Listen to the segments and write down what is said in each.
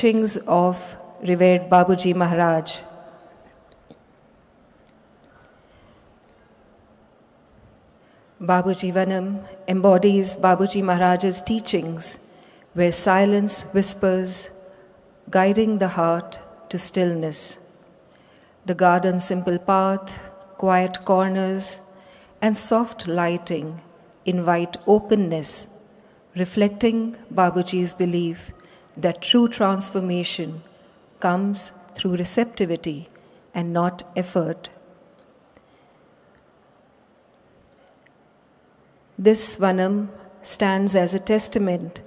teachings of revered Babuji Maharaj. Babuji Vanam embodies Babuji Maharaj's teachings, where silence whispers, guiding the heart to stillness. The garden's simple path, quiet corners, and soft lighting invite openness, reflecting Babuji's belief that true transformation comes through receptivity and not effort. This Vanam stands as a testament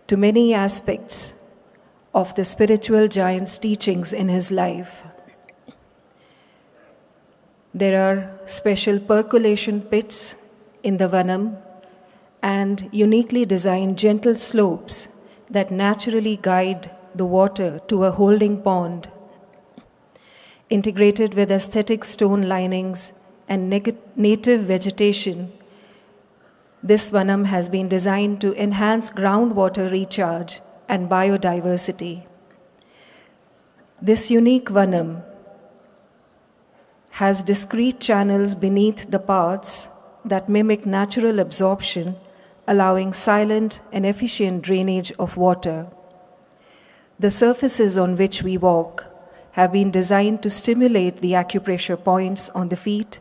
to many aspects of the spiritual giant's teachings in his life. There are special percolation pits in the Vanam and uniquely designed gentle slopes that naturally guide the water to a holding pond. Integrated with aesthetic stone linings and native vegetation, this Vanam has been designed to enhance groundwater recharge and biodiversity. This unique Vanam has discrete channels beneath the paths that mimic natural absorption, allowing silent and efficient drainage of water. The surfaces on which we walk have been designed to stimulate the acupressure points on the feet,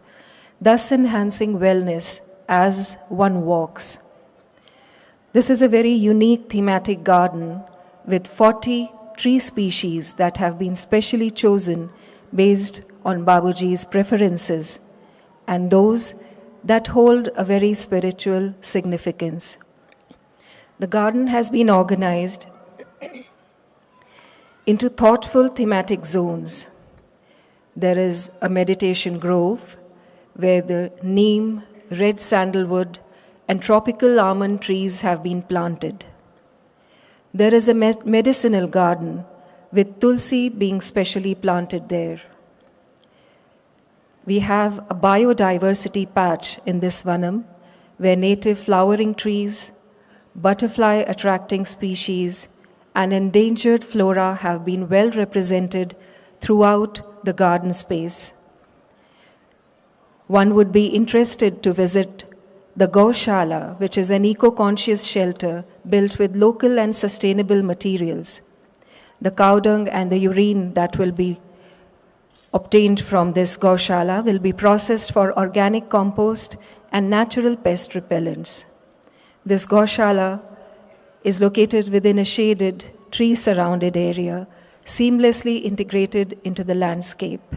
thus enhancing wellness as one walks. This is a very unique thematic garden with 40 tree species that have been specially chosen based on Babuji's preferences and those that hold a very spiritual significance. The garden has been organized into thoughtful thematic zones. There is a meditation grove where the neem, red sandalwood, and tropical almond trees have been planted. There is a medicinal garden with tulsi being specially planted there. We have a biodiversity patch in this Vanam where native flowering trees, butterfly attracting species, and endangered flora have been well represented throughout the garden space. One would be interested to visit the Gaushala, which is an eco-conscious shelter built with local and sustainable materials. The cow dung and the urine that will be obtained from this Gaushala will be processed for organic compost and natural pest repellents. This Gaushala is located within a shaded, tree-surrounded area, seamlessly integrated into the landscape.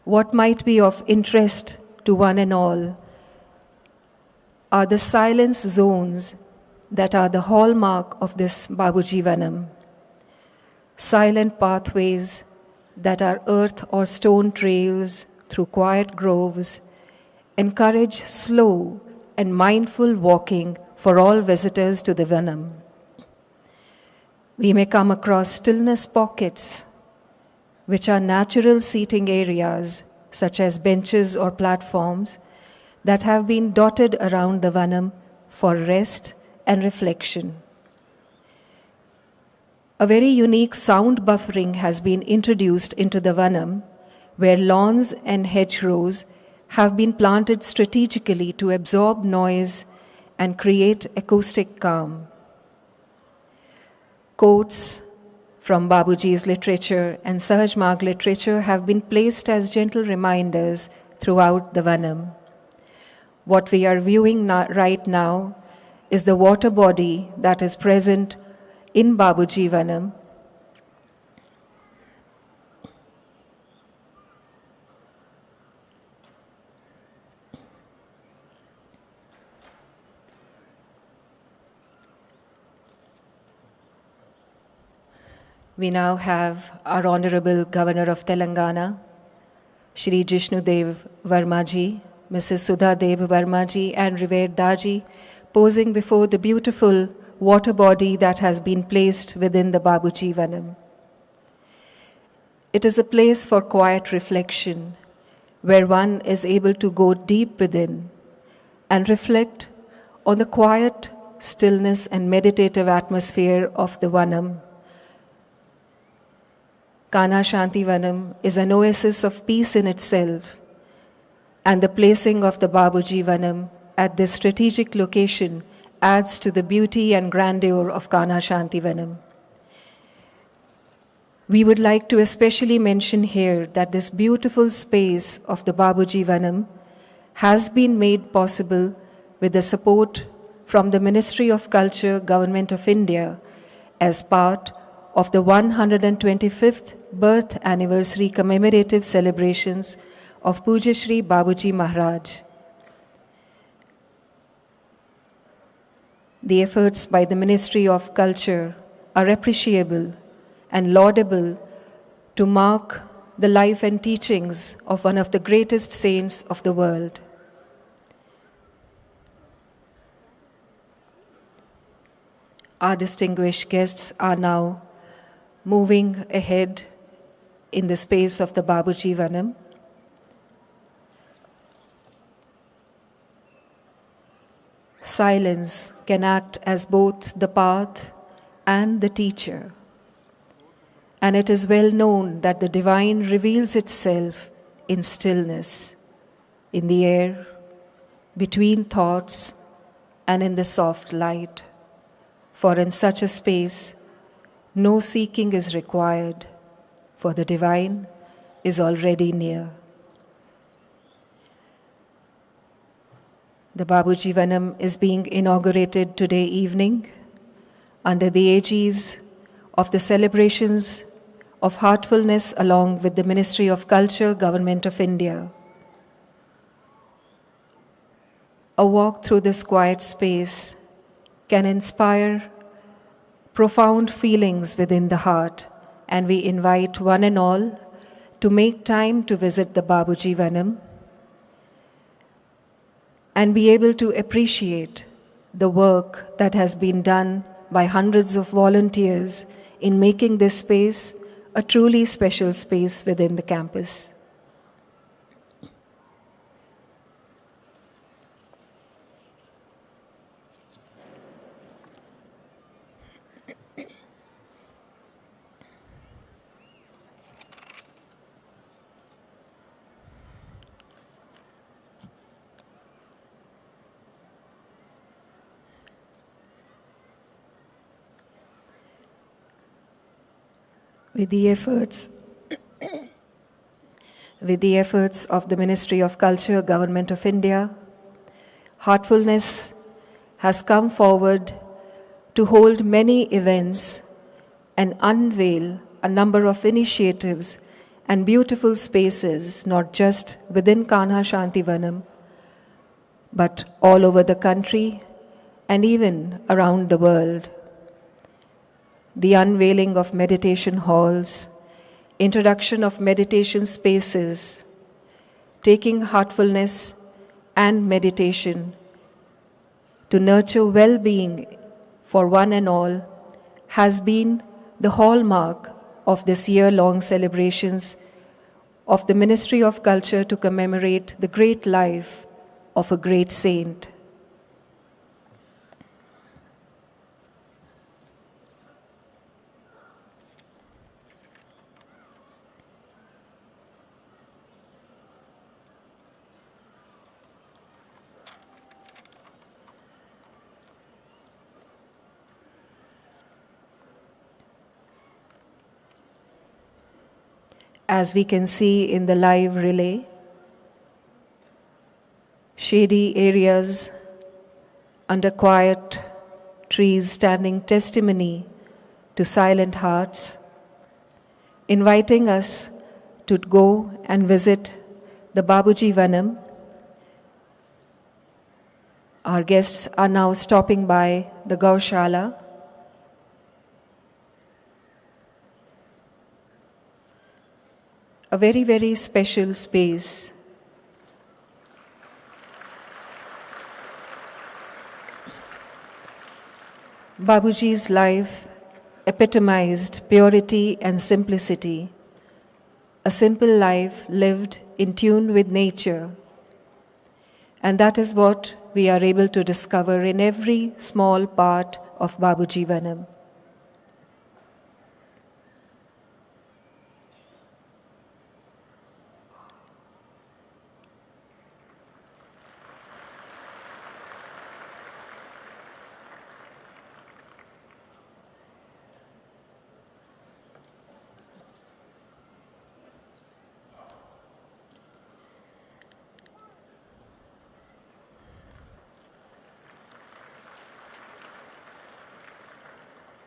What might be of interest to one and all are the silence zones that are the hallmark of this Babuji Vanam. Silent pathways that are earth or stone trails through quiet groves encourage slow and mindful walking for all visitors to the Vanam. We may come across stillness pockets, which are natural seating areas such as benches or platforms that have been dotted around the Vanam for rest and reflection. A very unique sound buffering has been introduced into the Vanam, where lawns and hedgerows have been planted strategically to absorb noise and create acoustic calm. Quotes from Babuji's literature and Sahaj Marg literature have been placed as gentle reminders throughout the Vanam. What we are viewing right now is the water body that is present in Babuji Vanam. We now have our Honorable Governor of Telangana, Shri Jishnudev Vermaji, Mrs. Sudha Dev Vermaji, and Revered Daji posing before the beautiful water body that has been placed within the Babuji Vanam. It is a place for quiet reflection, where one is able to go deep within and reflect on the quiet stillness, and meditative atmosphere of the Vanam. Kana Shanti Vanam is an oasis of peace in itself, and the placing of the Babuji Vanam at this strategic location adds to the beauty and grandeur of Kana Shanti Vanam. We would like to especially mention here that this beautiful space of the Babuji Vanam has been made possible with the support from the Ministry of Culture, Government of India, as part of the 125th birth anniversary commemorative celebrations of Pujya Shri Babuji Maharaj. The efforts by the Ministry of Culture are appreciable and laudable to mark the life and teachings of one of the greatest saints of the world. Our distinguished guests are now moving ahead in the space of the Babuji Vanam. Silence can act as both the path and the teacher. And it is well known that the divine reveals itself in stillness, in the air, between thoughts, and in the soft light. For in such a space, no seeking is required, for the divine is already near. The Babuji Vanam is being inaugurated today evening under the aegis of the celebrations of heartfulness along with the Ministry of Culture, Government of India. A walk through this quiet space can inspire profound feelings within the heart, and we invite one and all to make time to visit the Babuji Vanam and be able to appreciate the work that has been done by hundreds of volunteers in making this space a truly special space within the campus. With the efforts of the Ministry of Culture, Government of India, Heartfulness has come forward to hold many events and unveil a number of initiatives and beautiful spaces, not just within Kana Shanti Vanam, but all over the country and even around the world. The unveiling of meditation halls, introduction of meditation spaces, taking heartfulness and meditation to nurture well-being for one and all has been the hallmark of this year-long celebrations of the Ministry of Culture to commemorate the great life of a great saint. As we can see in the live relay, shady areas under quiet trees standing testimony to silent hearts, inviting us to go and visit the Babuji Vanam. Our guests are now stopping by the Gaushala. A very, very special space. Babuji's life epitomized purity and simplicity. A simple life lived in tune with nature. And that is what we are able to discover in every small part of Babuji Vanam.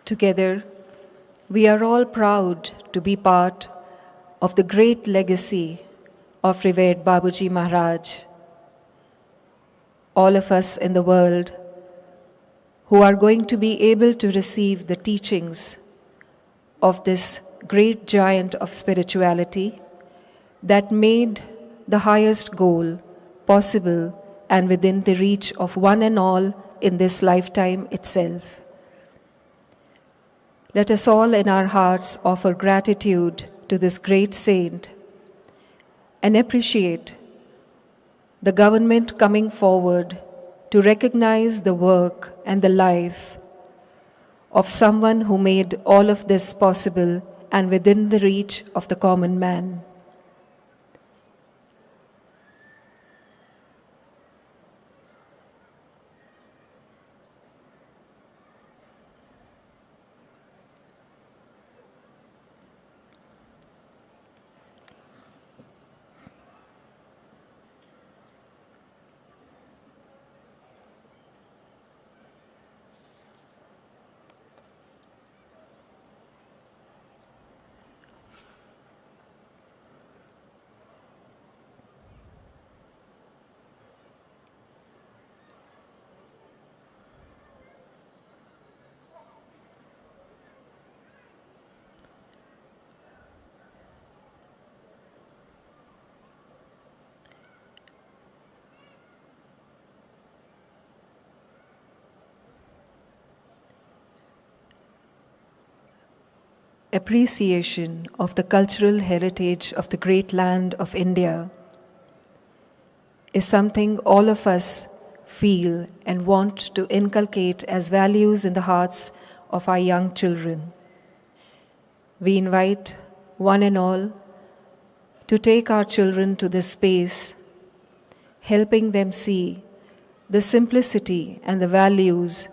Together, we are all proud to be part of the great legacy of revered Babuji Maharaj. All of us in the world who are going to be able to receive the teachings of this great giant of spirituality that made the highest goal possible and within the reach of one and all in this lifetime itself. Let us all in our hearts offer gratitude to this great saint and appreciate the government coming forward to recognize the work and the life of someone who made all of this possible and within the reach of the common man. Appreciation of the cultural heritage of the great land of India is something all of us feel and want to inculcate as values in the hearts of our young children. We invite one and all to take our children to this space, helping them see the simplicity and the values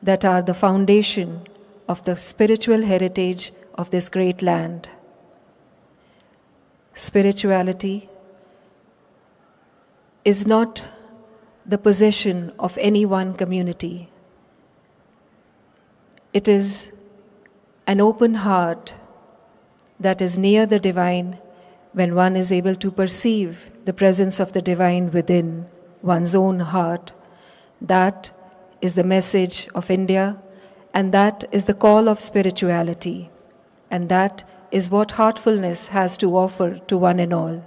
that are the foundation of the spiritual heritage of this great land. Spirituality is not the possession of any one community. It is an open heart that is near the divine when one is able to perceive the presence of the divine within one's own heart. That is the message of India, and that is the call of spirituality. And that is what heartfulness has to offer to one and all.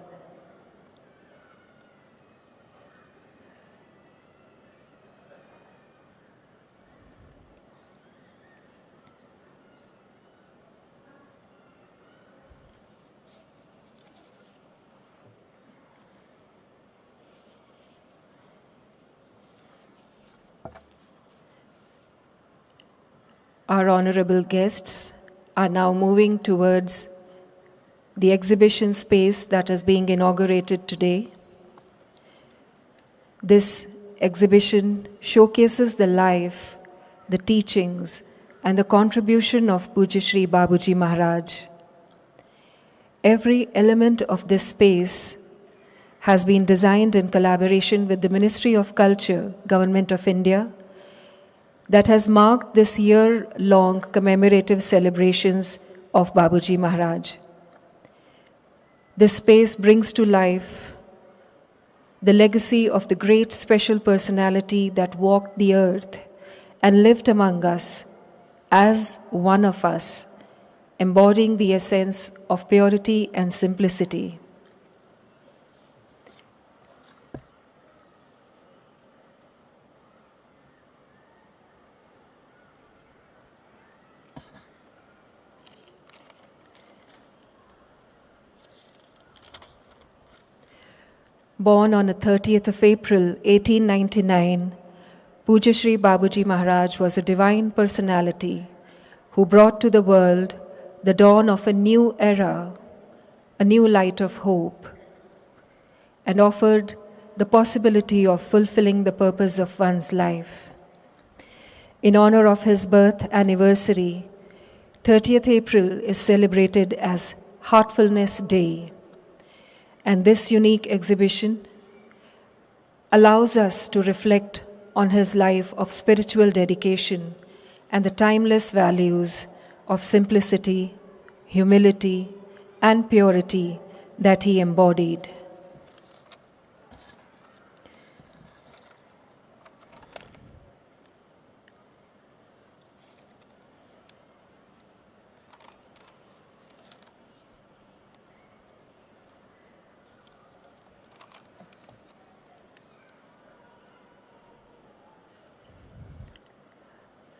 Our honorable guests are now moving towards the exhibition space that is being inaugurated today. This exhibition showcases the life, the teachings, and the contribution of Pujya Shri Babuji Maharaj. Every element of this space has been designed in collaboration with the Ministry of Culture, Government of India, that has marked this year-long commemorative celebrations of Babuji Maharaj. This space brings to life the legacy of the great special personality that walked the earth and lived among us as one of us, embodying the essence of purity and simplicity. Born on the 30th of April 1899, Pujya Shri Babuji Maharaj was a divine personality who brought to the world the dawn of a new era, a new light of hope, and offered the possibility of fulfilling the purpose of one's life. In honor of his birth anniversary, 30th April is celebrated as Heartfulness Day. And this unique exhibition allows us to reflect on his life of spiritual dedication and the timeless values of simplicity, humility, and purity that he embodied.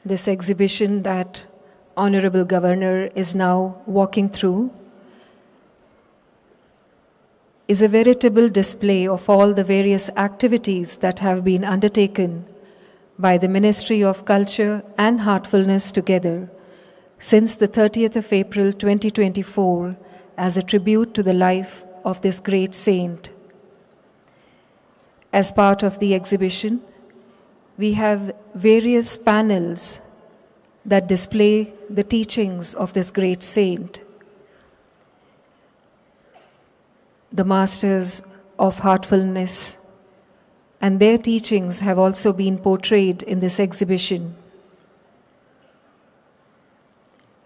This exhibition that Honorable Governor is now walking through is a veritable display of all the various activities that have been undertaken by the Ministry of Culture and Heartfulness together since the 30th of April 2024 as a tribute to the life of this great saint. As part of the exhibition, we have various panels that display the teachings of this great saint. The masters of heartfulness and their teachings have also been portrayed in this exhibition.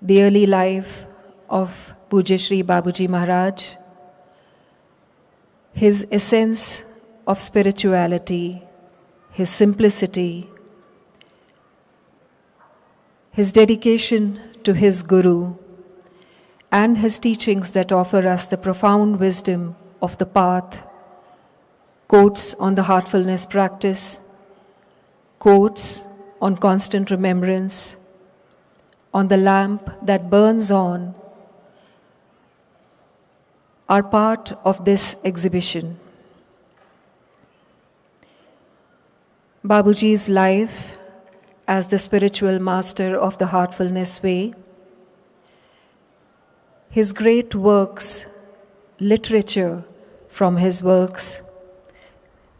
The early life of Pujya Shri Babuji Maharaj, his essence of spirituality, his simplicity, his dedication to his Guru, and his teachings that offer us the profound wisdom of the path, quotes on the heartfulness practice, quotes on constant remembrance, on the lamp that burns on, are part of this exhibition. Babuji's life as the spiritual master of the Heartfulness Way, his great works, literature from his works,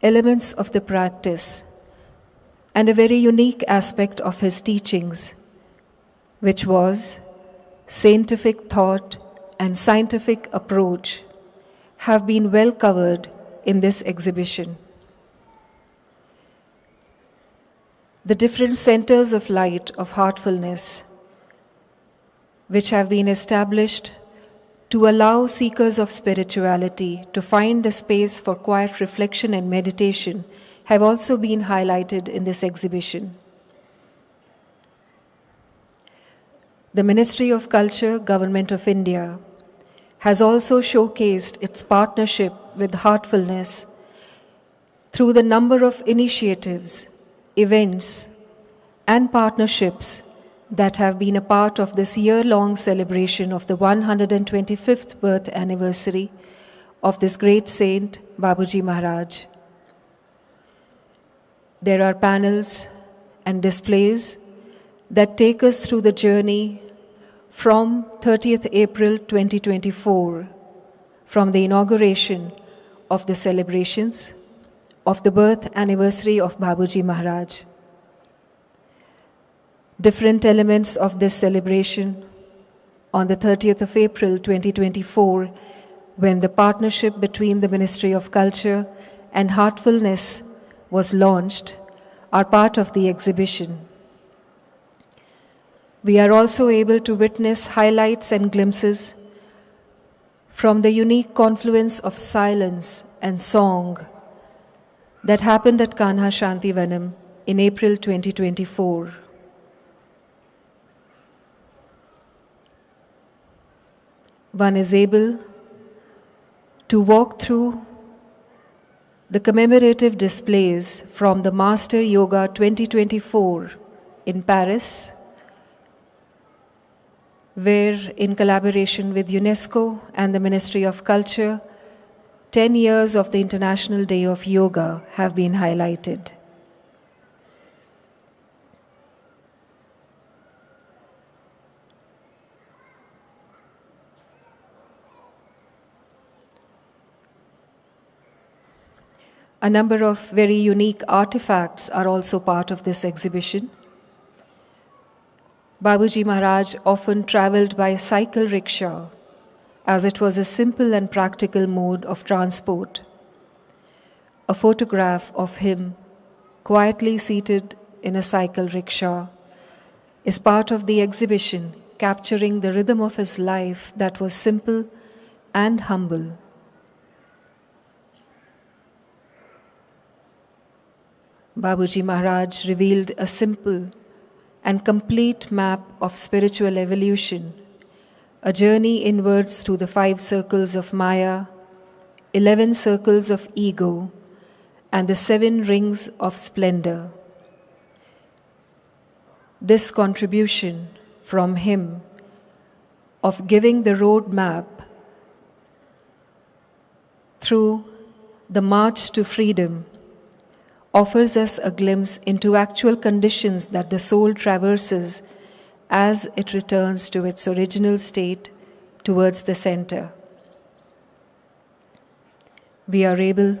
elements of the practice, and a very unique aspect of his teachings, which was scientific thought and scientific approach, have been well covered in this exhibition. The different centers of light of heartfulness, which have been established to allow seekers of spirituality to find a space for quiet reflection and meditation, have also been highlighted in this exhibition. The Ministry of Culture, Government of India, has also showcased its partnership with Heartfulness through the number of initiatives, events, and partnerships that have been a part of this year-long celebration of the 125th birth anniversary of this great saint, Babuji Maharaj. There are panels and displays that take us through the journey from 30th April 2024, from the inauguration of the celebrations of the birth anniversary of Babuji Maharaj. Different elements of this celebration on the 30th of April 2024, when the partnership between the Ministry of Culture and Heartfulness was launched, are part of the exhibition. We are also able to witness highlights and glimpses from the unique confluence of silence and song that happened at Kanha Shanti Vanam in April 2024. One is able to walk through the commemorative displays from the Master Yoga 2024 in Paris, where in collaboration with UNESCO and the Ministry of Culture, 10 years of the International Day of Yoga have been highlighted. A number of very unique artifacts are also part of this exhibition. Babuji Maharaj often travelled by cycle rickshaw, as it was a simple and practical mode of transport. A photograph of him quietly seated in a cycle rickshaw is part of the exhibition, capturing the rhythm of his life that was simple and humble. Babuji Maharaj revealed a simple and complete map of spiritual evolution, a journey inwards through the 5 circles of Maya, 11 circles of ego, and the 7 rings of splendor. This contribution from him of giving the road map through the march to freedom offers us a glimpse into actual conditions that the soul traverses as it returns to its original state towards the center. We are able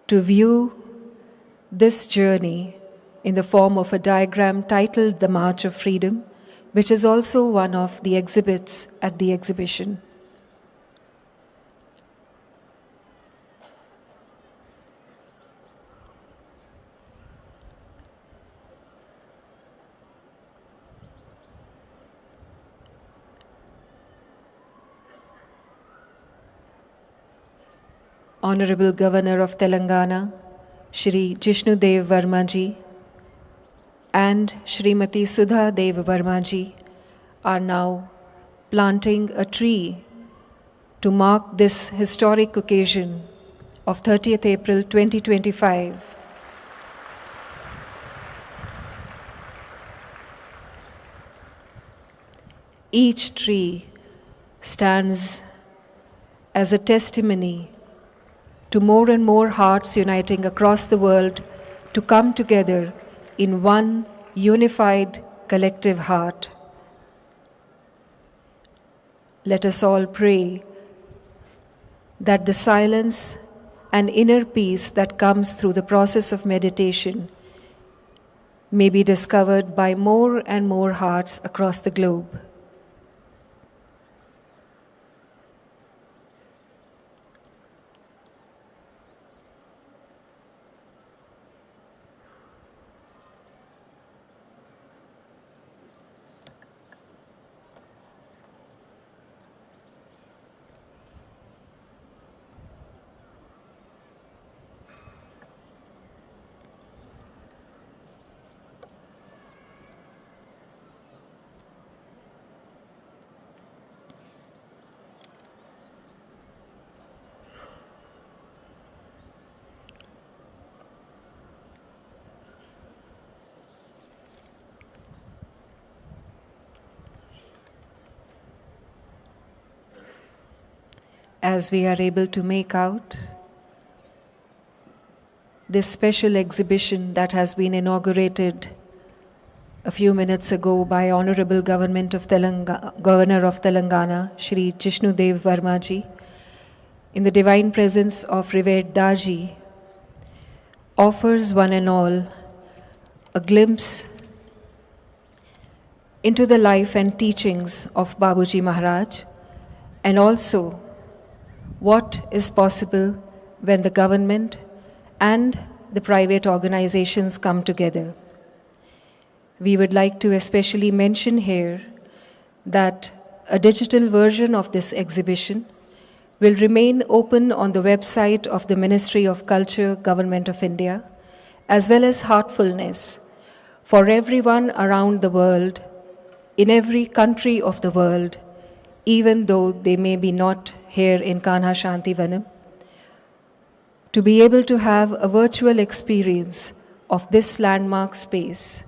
to view this journey in the form of a diagram titled The March of Freedom, which is also one of the exhibits at the exhibition. Honorable Governor of Telangana, Shri Jishnu Dev Verma ji and Shrimati Sudha Dev Verma ji are now planting a tree to mark this historic occasion of 30th April 2025. Each tree stands as a testimony to more and more hearts uniting across the world to come together in one unified collective heart. Let us all pray that the silence and inner peace that comes through the process of meditation may be discovered by more and more hearts across the globe. As we are able to make out this special exhibition that has been inaugurated a few minutes ago by Honorable Governor of Telangana, Shri Jishnu Dev Verma ji, in the divine presence of revered Daji, offers one and all a glimpse into the life and teachings of Babuji Maharaj, and also what is possible when the government and the private organizations come together. We would like to especially mention here that a digital version of this exhibition will remain open on the website of the Ministry of Culture, Government of India, as well as Heartfulness, for everyone around the world, in every country of the world, even though they may be not here in Kanha Shanti Vanam, to be able to have a virtual experience of this landmark space.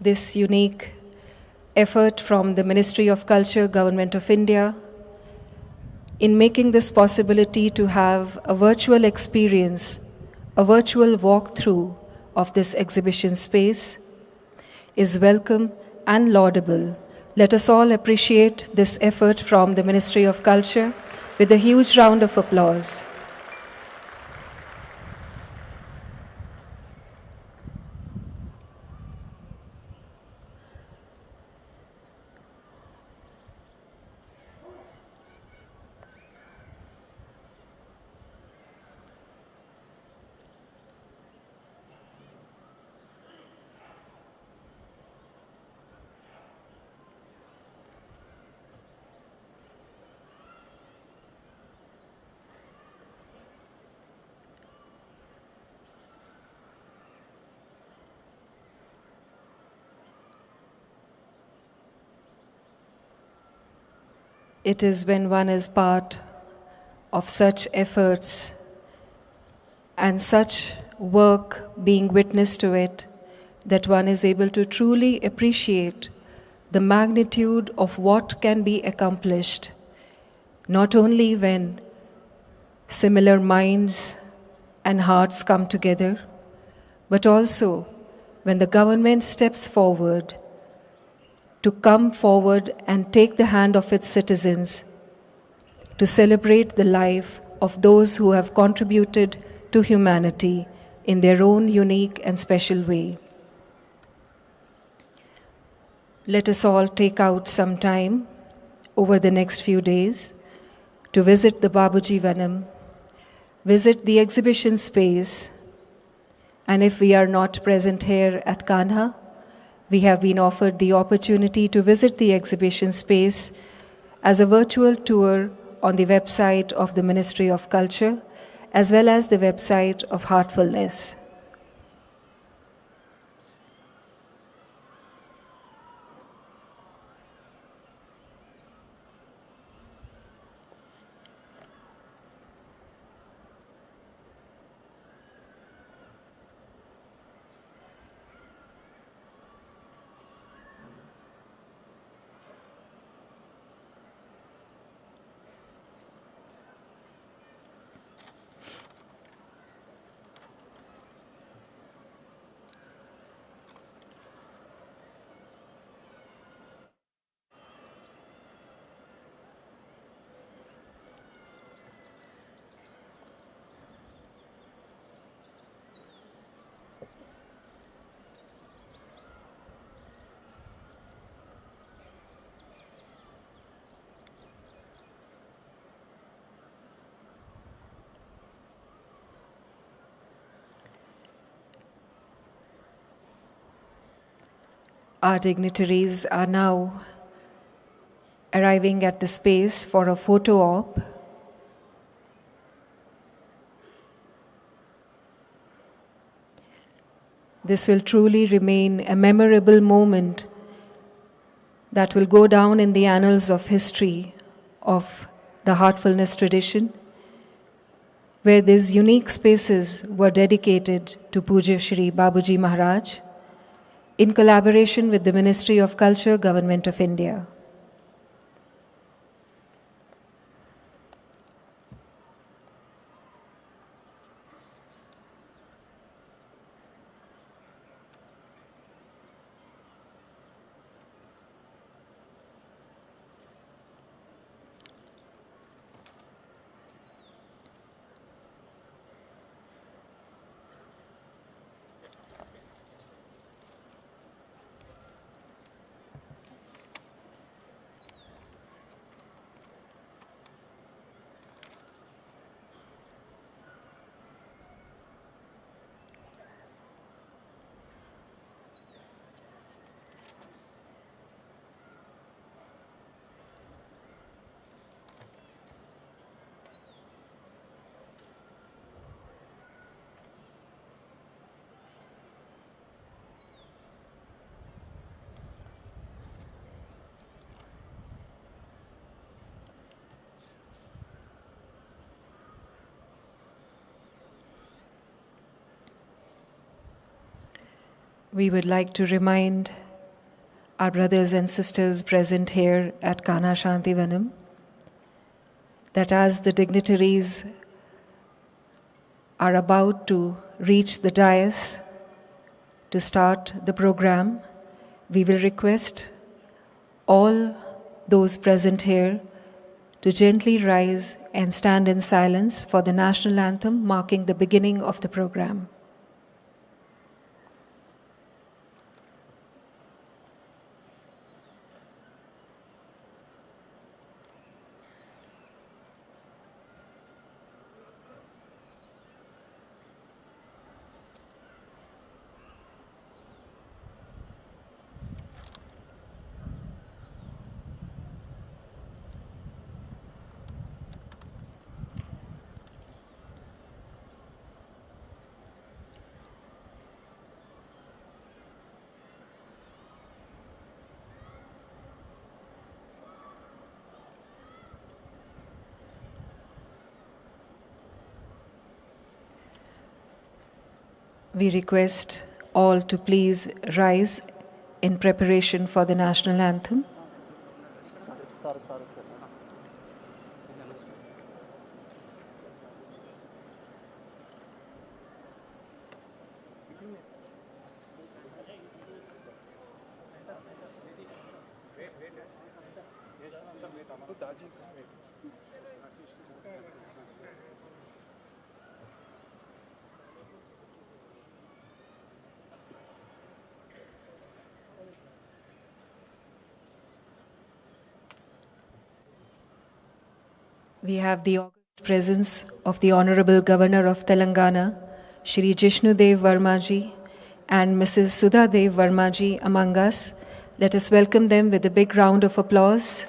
this unique effort from the Ministry of Culture, Government of India, in making this possibility to have a virtual experience, a virtual walkthrough of this exhibition space is welcome and laudable. Let us all appreciate this effort from the Ministry of Culture with a huge round of applause. It is when one is part of such efforts and such work being witness to it that one is able to truly appreciate the magnitude of what can be accomplished, not only when similar minds and hearts come together, but also when the government steps forward to come forward and take the hand of its citizens to celebrate the life of those who have contributed to humanity in their own unique and special way. Let us all take out some time over the next few days to visit the Babuji Vanam, visit the exhibition space, and if we are not present here at Kanha, we have been offered the opportunity to visit the exhibition space as a virtual tour on the website of the Ministry of Culture, as well as the website of Heartfulness. Our dignitaries are now arriving at the space for a photo op. This will truly remain a memorable moment that will go down in the annals of history of the Heartfulness tradition, where these unique spaces were dedicated to Puja Shri Babuji Maharaj, in collaboration with the Ministry of Culture, Government of India. We would like to remind our brothers and sisters present here at Kana Shanti Vanam, that as the dignitaries are about to reach the dais to start the program, we will request all those present here to gently rise and stand in silence for the national anthem marking the beginning of the program. We request all to please rise in preparation for the national anthem. We have the august presence of the Honorable Governor of Telangana, Shri Jishnudev Varmaji, and Mrs. Sudhadev Varmaji among us. Let us welcome them with a big round of applause.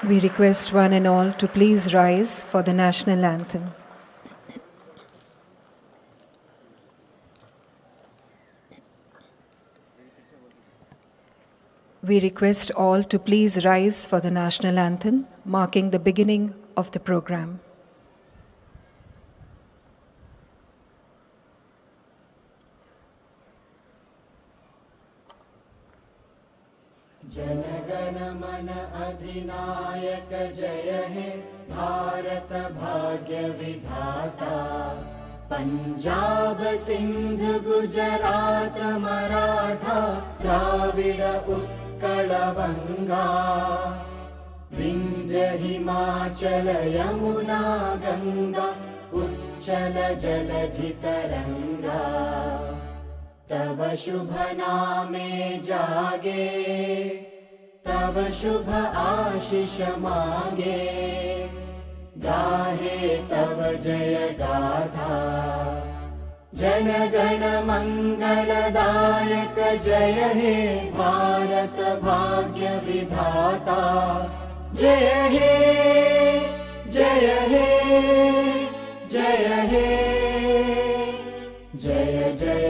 We request one and all to please rise for the national anthem. We request all to please rise for the national anthem, marking the beginning of the program. जनगण मन अधिनायक जय हे भारत भाग्य विधाता पंजाब सिंध गुजरात मराठा द्राविड उत्कल बंगा विंध्य हिमाचल यमुना गंगा उच्चल जलधि तरंगा तव शुभ नामे जागे तव शुभ आशीष मांगे गाहे तव जय गाथा जन गण मंगलदायक जय हे भारत भाग्य विधाता जय हे जय हे जय हे जय जय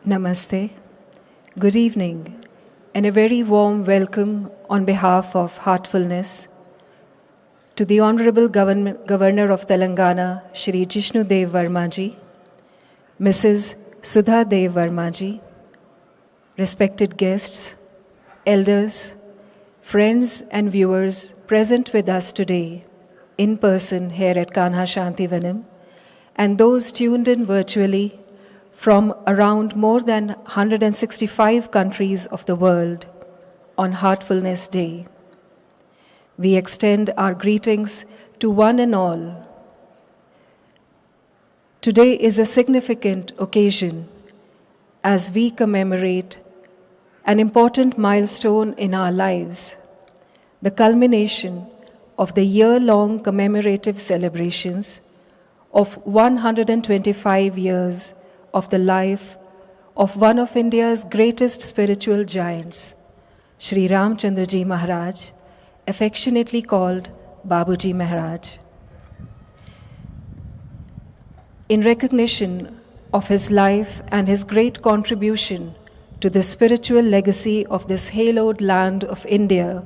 Namaste. Good evening, and a very warm welcome on behalf of Heartfulness to the Honorable Governor of Telangana, Shri Jishnu Dev Varmaji, Mrs. Sudha Dev Varmaji, respected guests, elders, friends and viewers present with us today in person here at Kanha Shanti Vanam, and those tuned in virtually from around more than 165 countries of the world on Heartfulness Day. We extend our greetings to one and all. Today is a significant occasion as we commemorate an important milestone in our lives, the culmination of the year-long commemorative celebrations of 125 years of the life of one of India's greatest spiritual giants, Sri Ramchandraji Maharaj, affectionately called Babuji Maharaj. In recognition of his life and his great contribution to the spiritual legacy of this hallowed land of India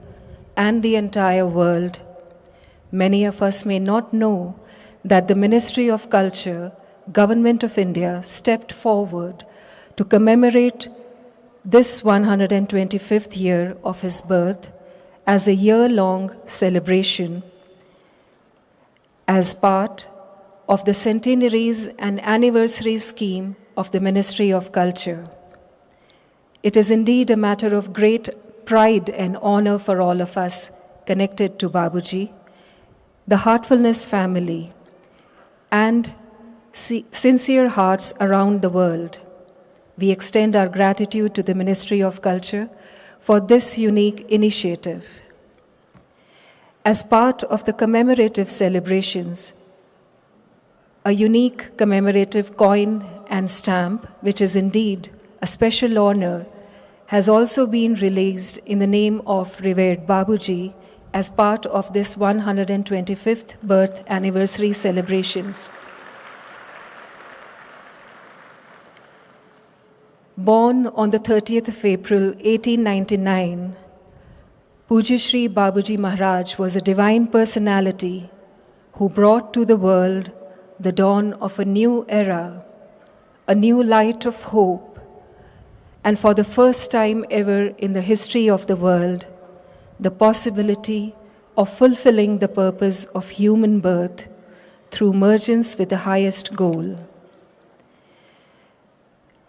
and the entire world, many of us may not know that the Ministry of Culture, Government of India, stepped forward to commemorate this 125th year of his birth as a year-long celebration as part of the centenaries and anniversary scheme of the Ministry of Culture. It is indeed a matter of great pride and honor for all of us connected to Babuji, the Heartfulness family, and sincere hearts around the world. We extend our gratitude to the Ministry of Culture for this unique initiative. As part of the commemorative celebrations, a unique commemorative coin and stamp, which is indeed a special honor, has also been released in the name of revered Babuji as part of this 125th birth anniversary celebrations. Born on the 30th of April 1899, Pujya Shri Babuji Maharaj was a divine personality who brought to the world the dawn of a new era, a new light of hope, and for the first time ever in the history of the world, the possibility of fulfilling the purpose of human birth through mergence with the highest goal.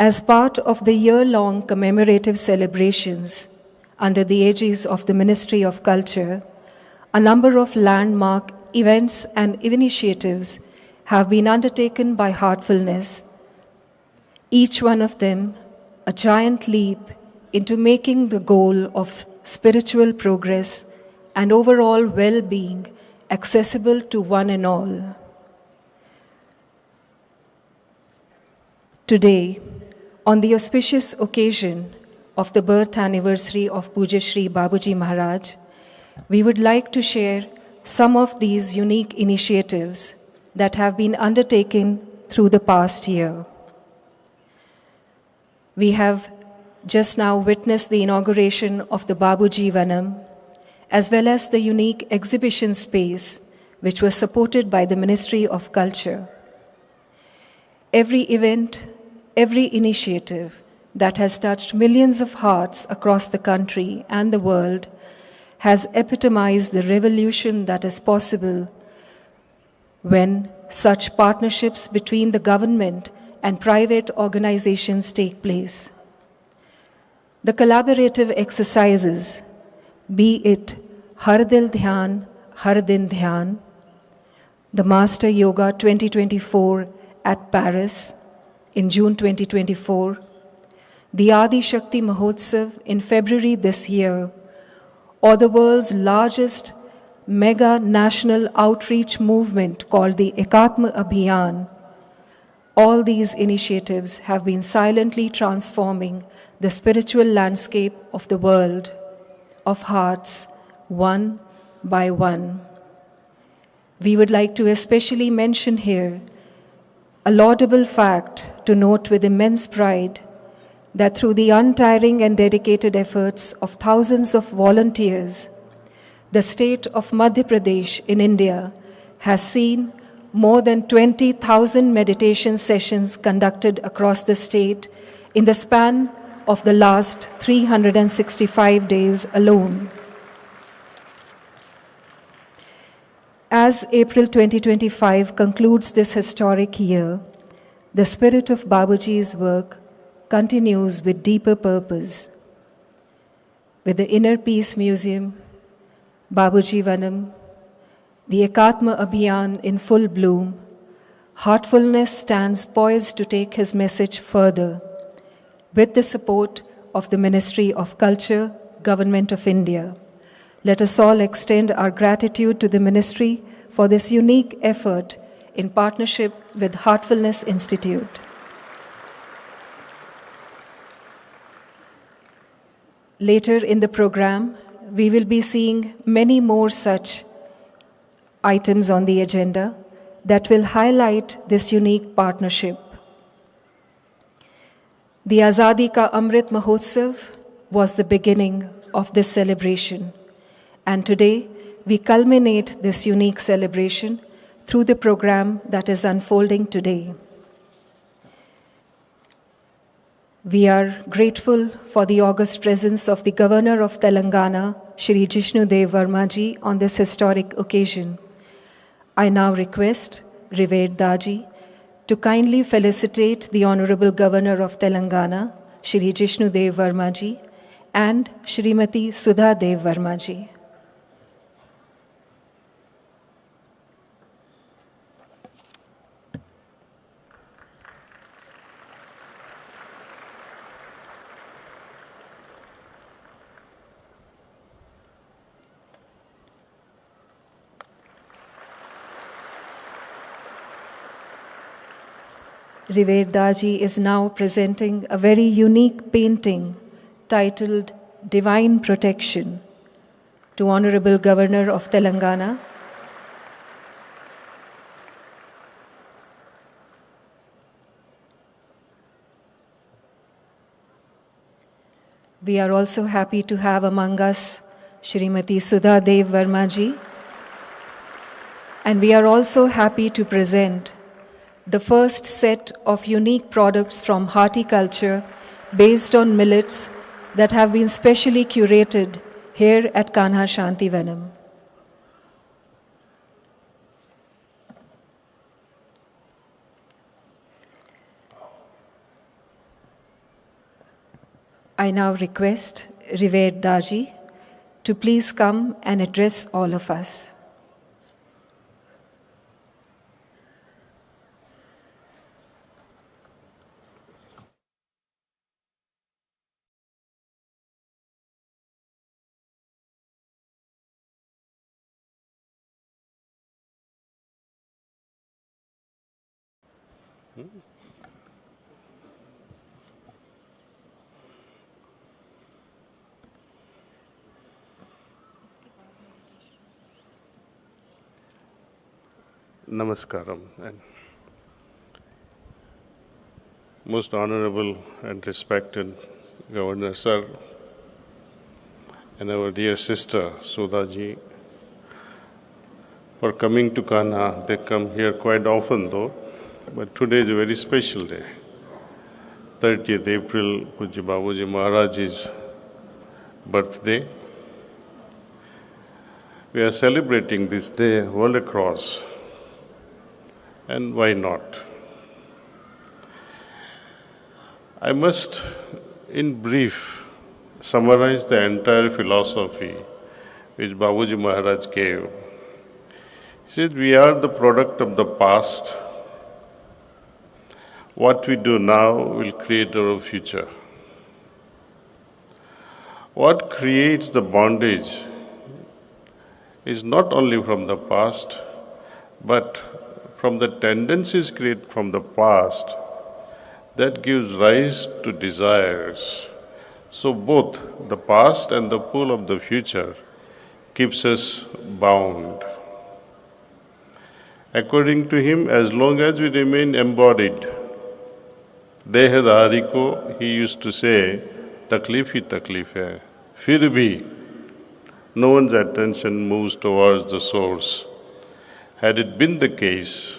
As part of the year-long commemorative celebrations under the aegis of the Ministry of Culture, a number of landmark events and initiatives have been undertaken by Heartfulness, each one of them a giant leap into making the goal of spiritual progress and overall well-being accessible to one and all. Today, on the auspicious occasion of the birth anniversary of Pujya Shri Babuji Maharaj, we would like to share some of these unique initiatives that have been undertaken through the past year. We have just now witnessed the inauguration of the Babuji Vanam, as well as the unique exhibition space, which was supported by the Ministry of Culture. Every event, every initiative that has touched millions of hearts across the country and the world has epitomized the revolution that is possible when such partnerships between the government and private organizations take place. The collaborative exercises, be it Har Dil Dhyan, Har Din Dhyan, the Master Yoga 2024 at Paris in June 2024, the Adi Shakti Mahotsav in February this year, or the world's largest mega national outreach movement called the Ekatma Abhiyan, all these initiatives have been silently transforming the spiritual landscape of the world, of hearts, one by one. We would like to especially mention here a laudable fact to note with immense pride that through the untiring and dedicated efforts of thousands of volunteers, the state of Madhya Pradesh in India has seen more than 20,000 meditation sessions conducted across the state in the span of the last 365 days alone. As April 2025 concludes this historic year, the spirit of Babuji's work continues with deeper purpose. With the Inner Peace Museum, Babuji Vanam, the Ekatma Abhiyan in full bloom, Heartfulness stands poised to take his message further with the support of the Ministry of Culture, Government of India. Let us all extend our gratitude to the Ministry for this unique effort in partnership with Heartfulness Institute. Later in the program, we will be seeing many more such items on the agenda that will highlight this unique partnership. The Azadi Ka Amrit Mahotsav was the beginning of this celebration, and today we culminate this unique celebration through the program that is unfolding today. We are grateful for the august presence of the Governor of Telangana, Shri Jishnu Dev Verma ji, on this historic occasion. I now request Revered Daji to kindly felicitate the Honorable Governor of Telangana, Shri Jishnu Dev Verma ji, and Shrimati Sudha Dev Verma ji. Revered Daji is now presenting a very unique painting titled Divine Protection to Honorable Governor of Telangana. We are also happy to have among us Shrimati Sudha Dev Verma ji, and we are also happy to present the first set of unique products from horticulture based on millets that have been specially curated here at Kanha Shanti Vanam. I now request Revered Daji to please come and address all of us. Namaskaram, and most honorable and respected Governor Sir, and our dear sister Sudha-ji, for coming to Kanha. They come here quite often though, but today is a very special day. 30th April, Pujya Babuji Maharaj's birthday. We are celebrating this day all across. And why not? I must, in brief, summarize the entire philosophy which Babuji Maharaj gave. He said, we are the product of the past. What we do now will create our future. What creates the bondage is not only from the past, but from the tendencies created from the past that gives rise to desires. So both the past and the pull of the future keeps us bound. According to him, as long as we remain embodied, देहधारी को, he used to say, तकलीफ ही तकलीफ है. फिर भी, no one's attention moves towards the source. Had it been the case,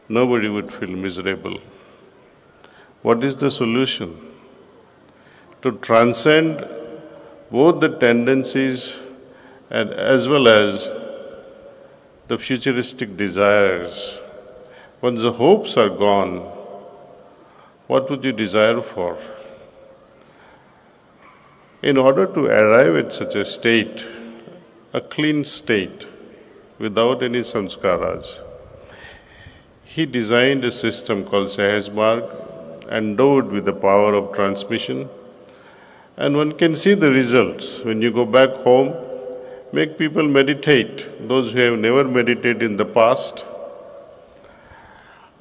nobody would feel miserable. What is the solution? To transcend both the tendencies and as well as the futuristic desires. Once the hopes are gone, what would you desire for? In order to arrive at such a state, a clean state, without any samskaras, he designed a system called Sahaj Marg, endowed with the power of transmission. And one can see the results. When you go back home, make people meditate. Those who have never meditated in the past,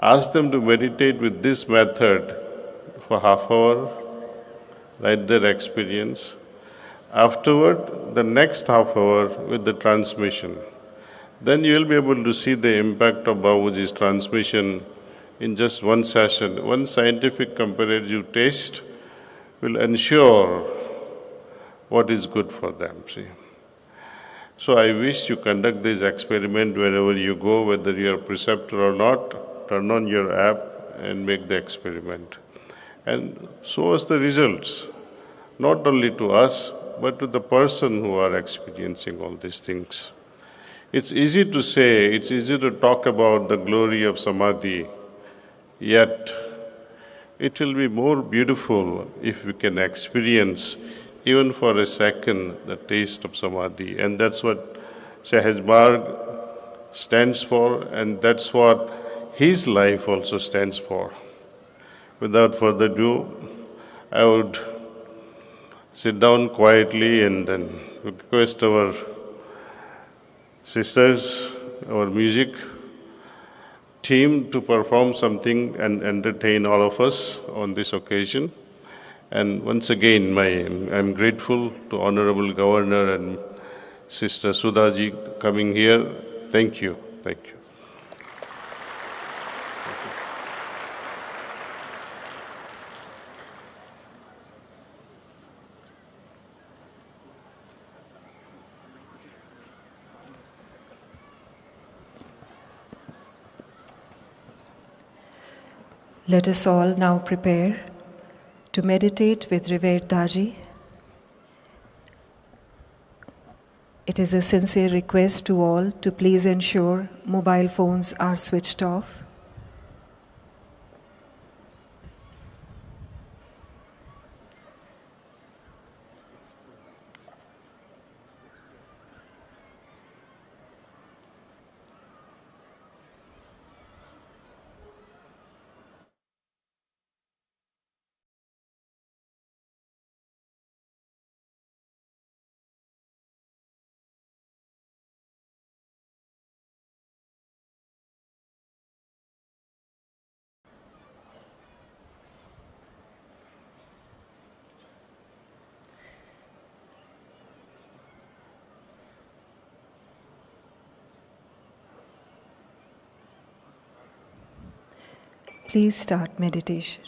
ask them to meditate with this method for half hour, write their experience. Afterward, the next half hour with the transmission. Then you will be able to see the impact of Babuji's transmission in just one session. One scientific comparative taste will ensure what is good for them. See. So I wish you conduct this experiment wherever you go, whether you are preceptor or not, turn on your app and make the experiment. And show us the results, not only to us, but to the person who are experiencing all these things. It's easy to say, it's easy to talk about the glory of Samadhi, yet it will be more beautiful if we can experience, even for a second, the taste of Samadhi. And that's what Sahaj Marg stands for, and that's what his life also stands for. Without further ado, I would sit down quietly and then request our sisters, our music team to perform something and entertain all of us on this occasion. And once again, I'm grateful to Honorable Governor and Sister Sudhaji coming here. Thank you. Thank you. Let us all now prepare to meditate with Revered Daji. It is a sincere request to all to please ensure mobile phones are switched off. Please start meditation.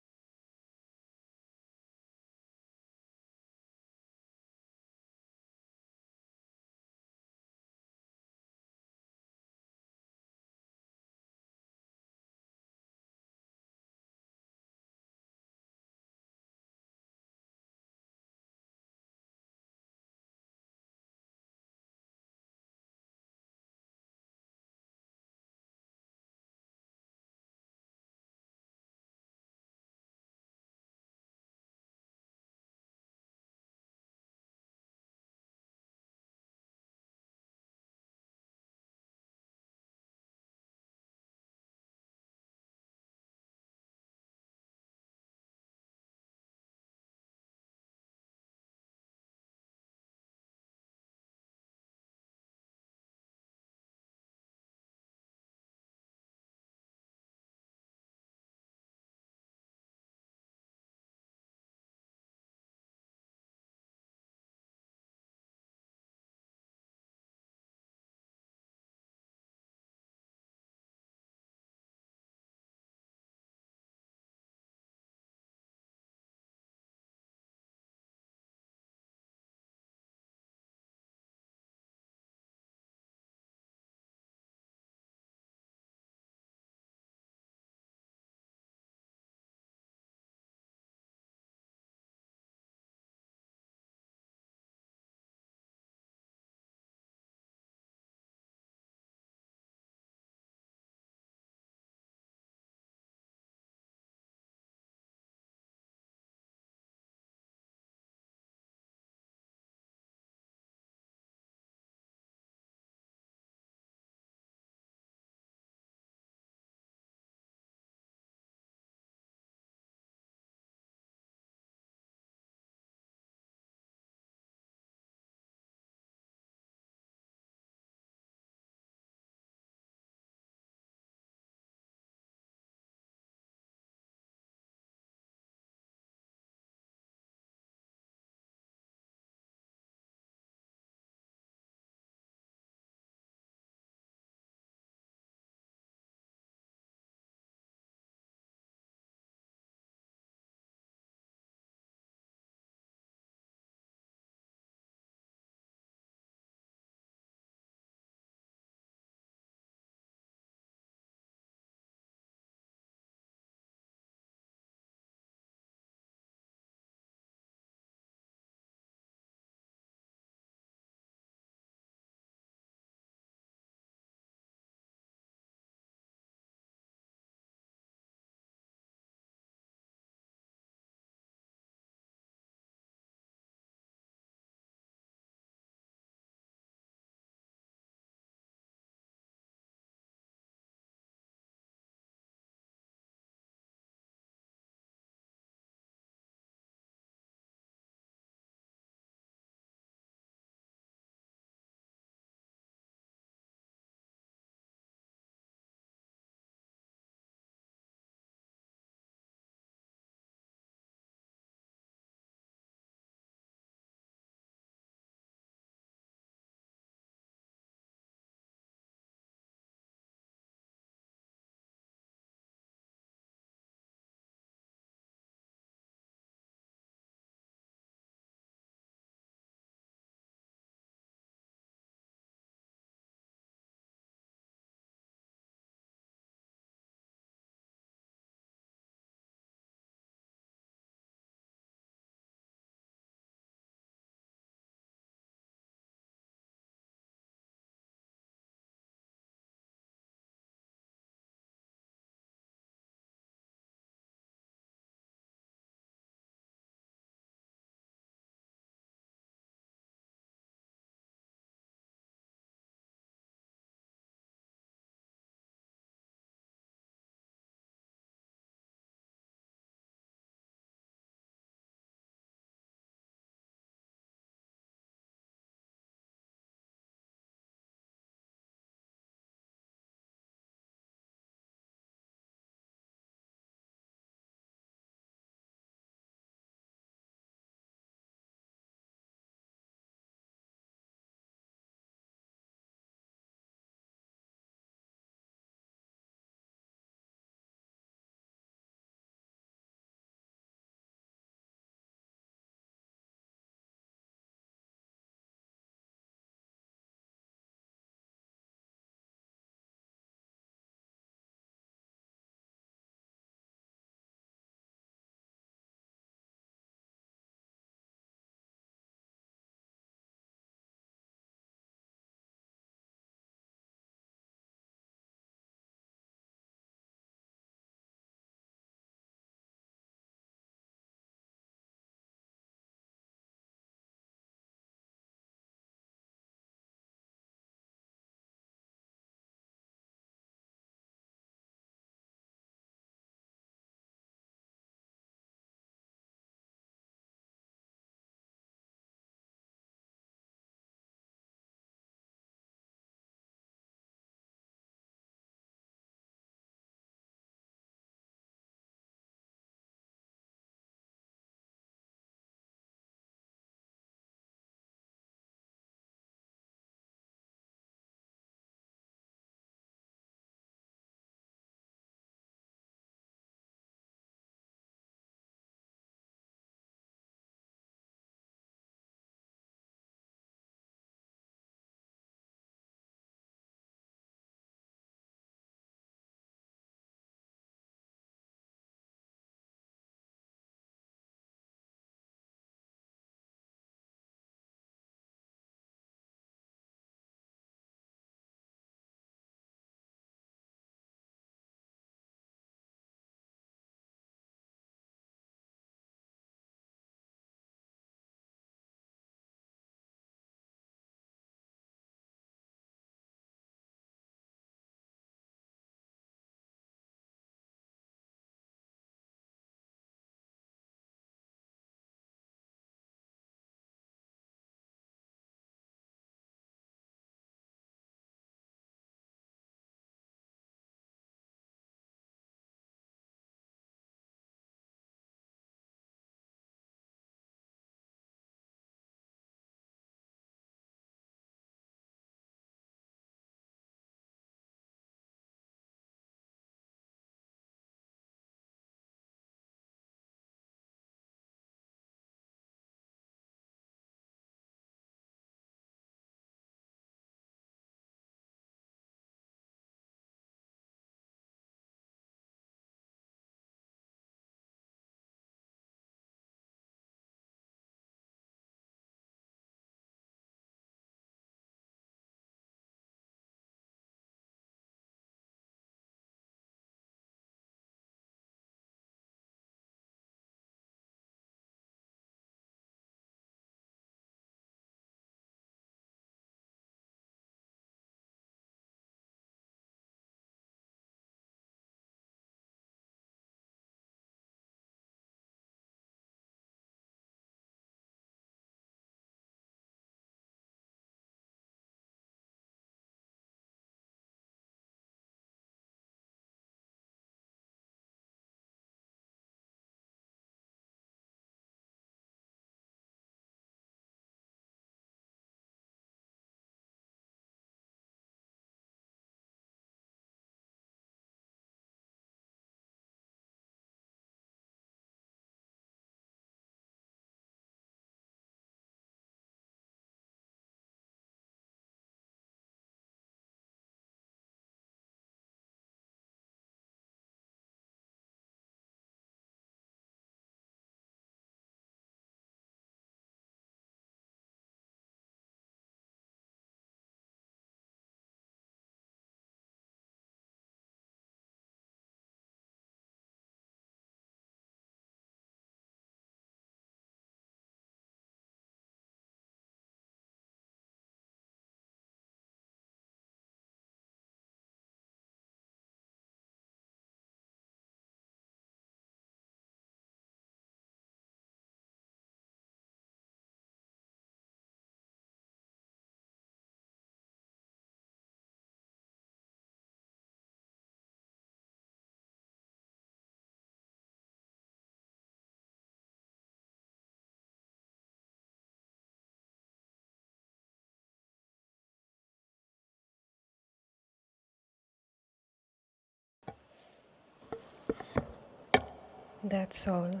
That's all.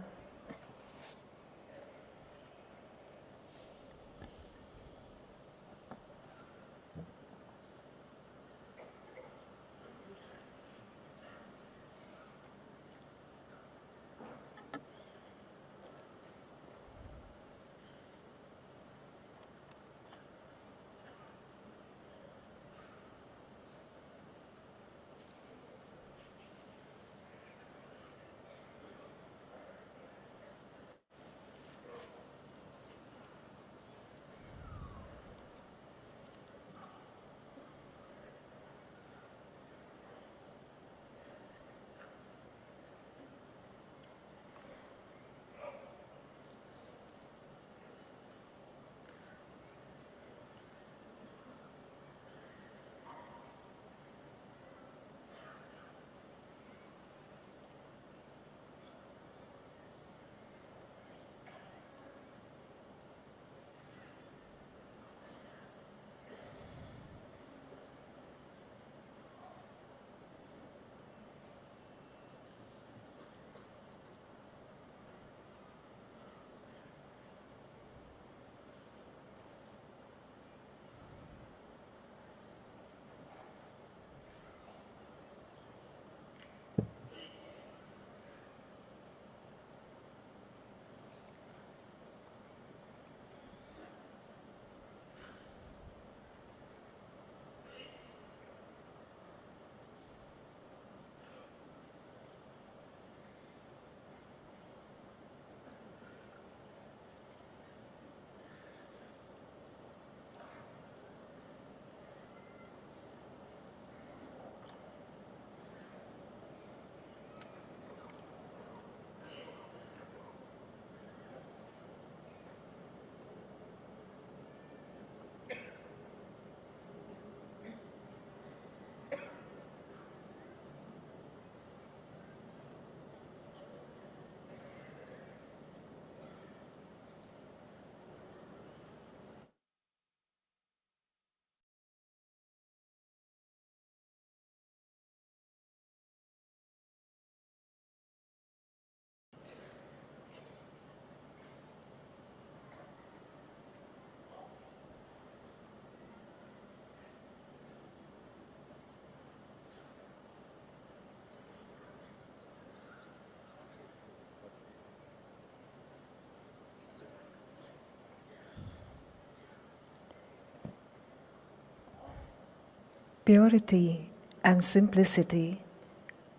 Purity and simplicity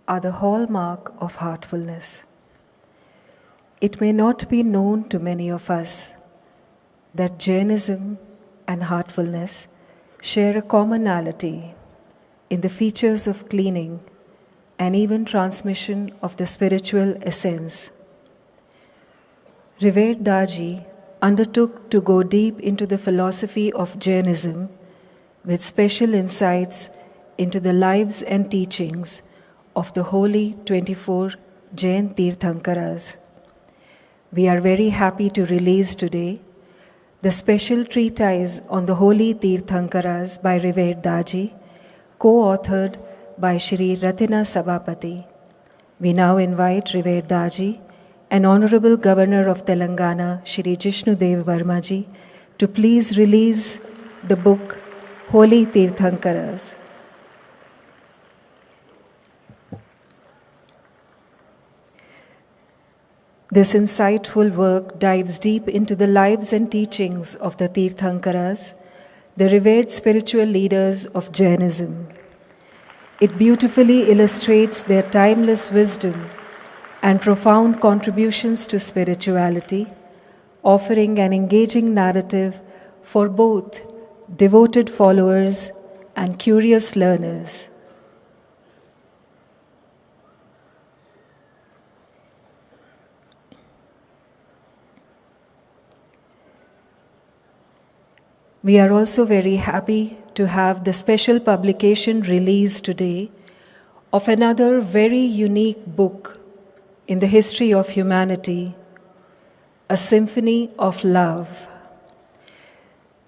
are the hallmark of heartfulness. It may not be known to many of us that Jainism and heartfulness share a commonality in the features of cleaning and even transmission of the spiritual essence. Revered Daji undertook to go deep into the philosophy of Jainism with special insights into the lives and teachings of the holy 24 Jain Tirthankaras. We are very happy to release today the special treatise on the holy Tirthankaras by Revered Daji, co-authored by Shri Ratina Sabapati. We now invite Revered Daji and Honorable Governor of Telangana, Shri Jishnudev Varmaji, to please release the book Holy Tirthankaras. This insightful work dives deep into the lives and teachings of the Tirthankaras, the revered spiritual leaders of Jainism. It beautifully illustrates their timeless wisdom and profound contributions to spirituality, offering an engaging narrative for both devoted followers and curious learners. We are also very happy to have the special publication released today of another very unique book in the history of humanity, A Symphony of Love.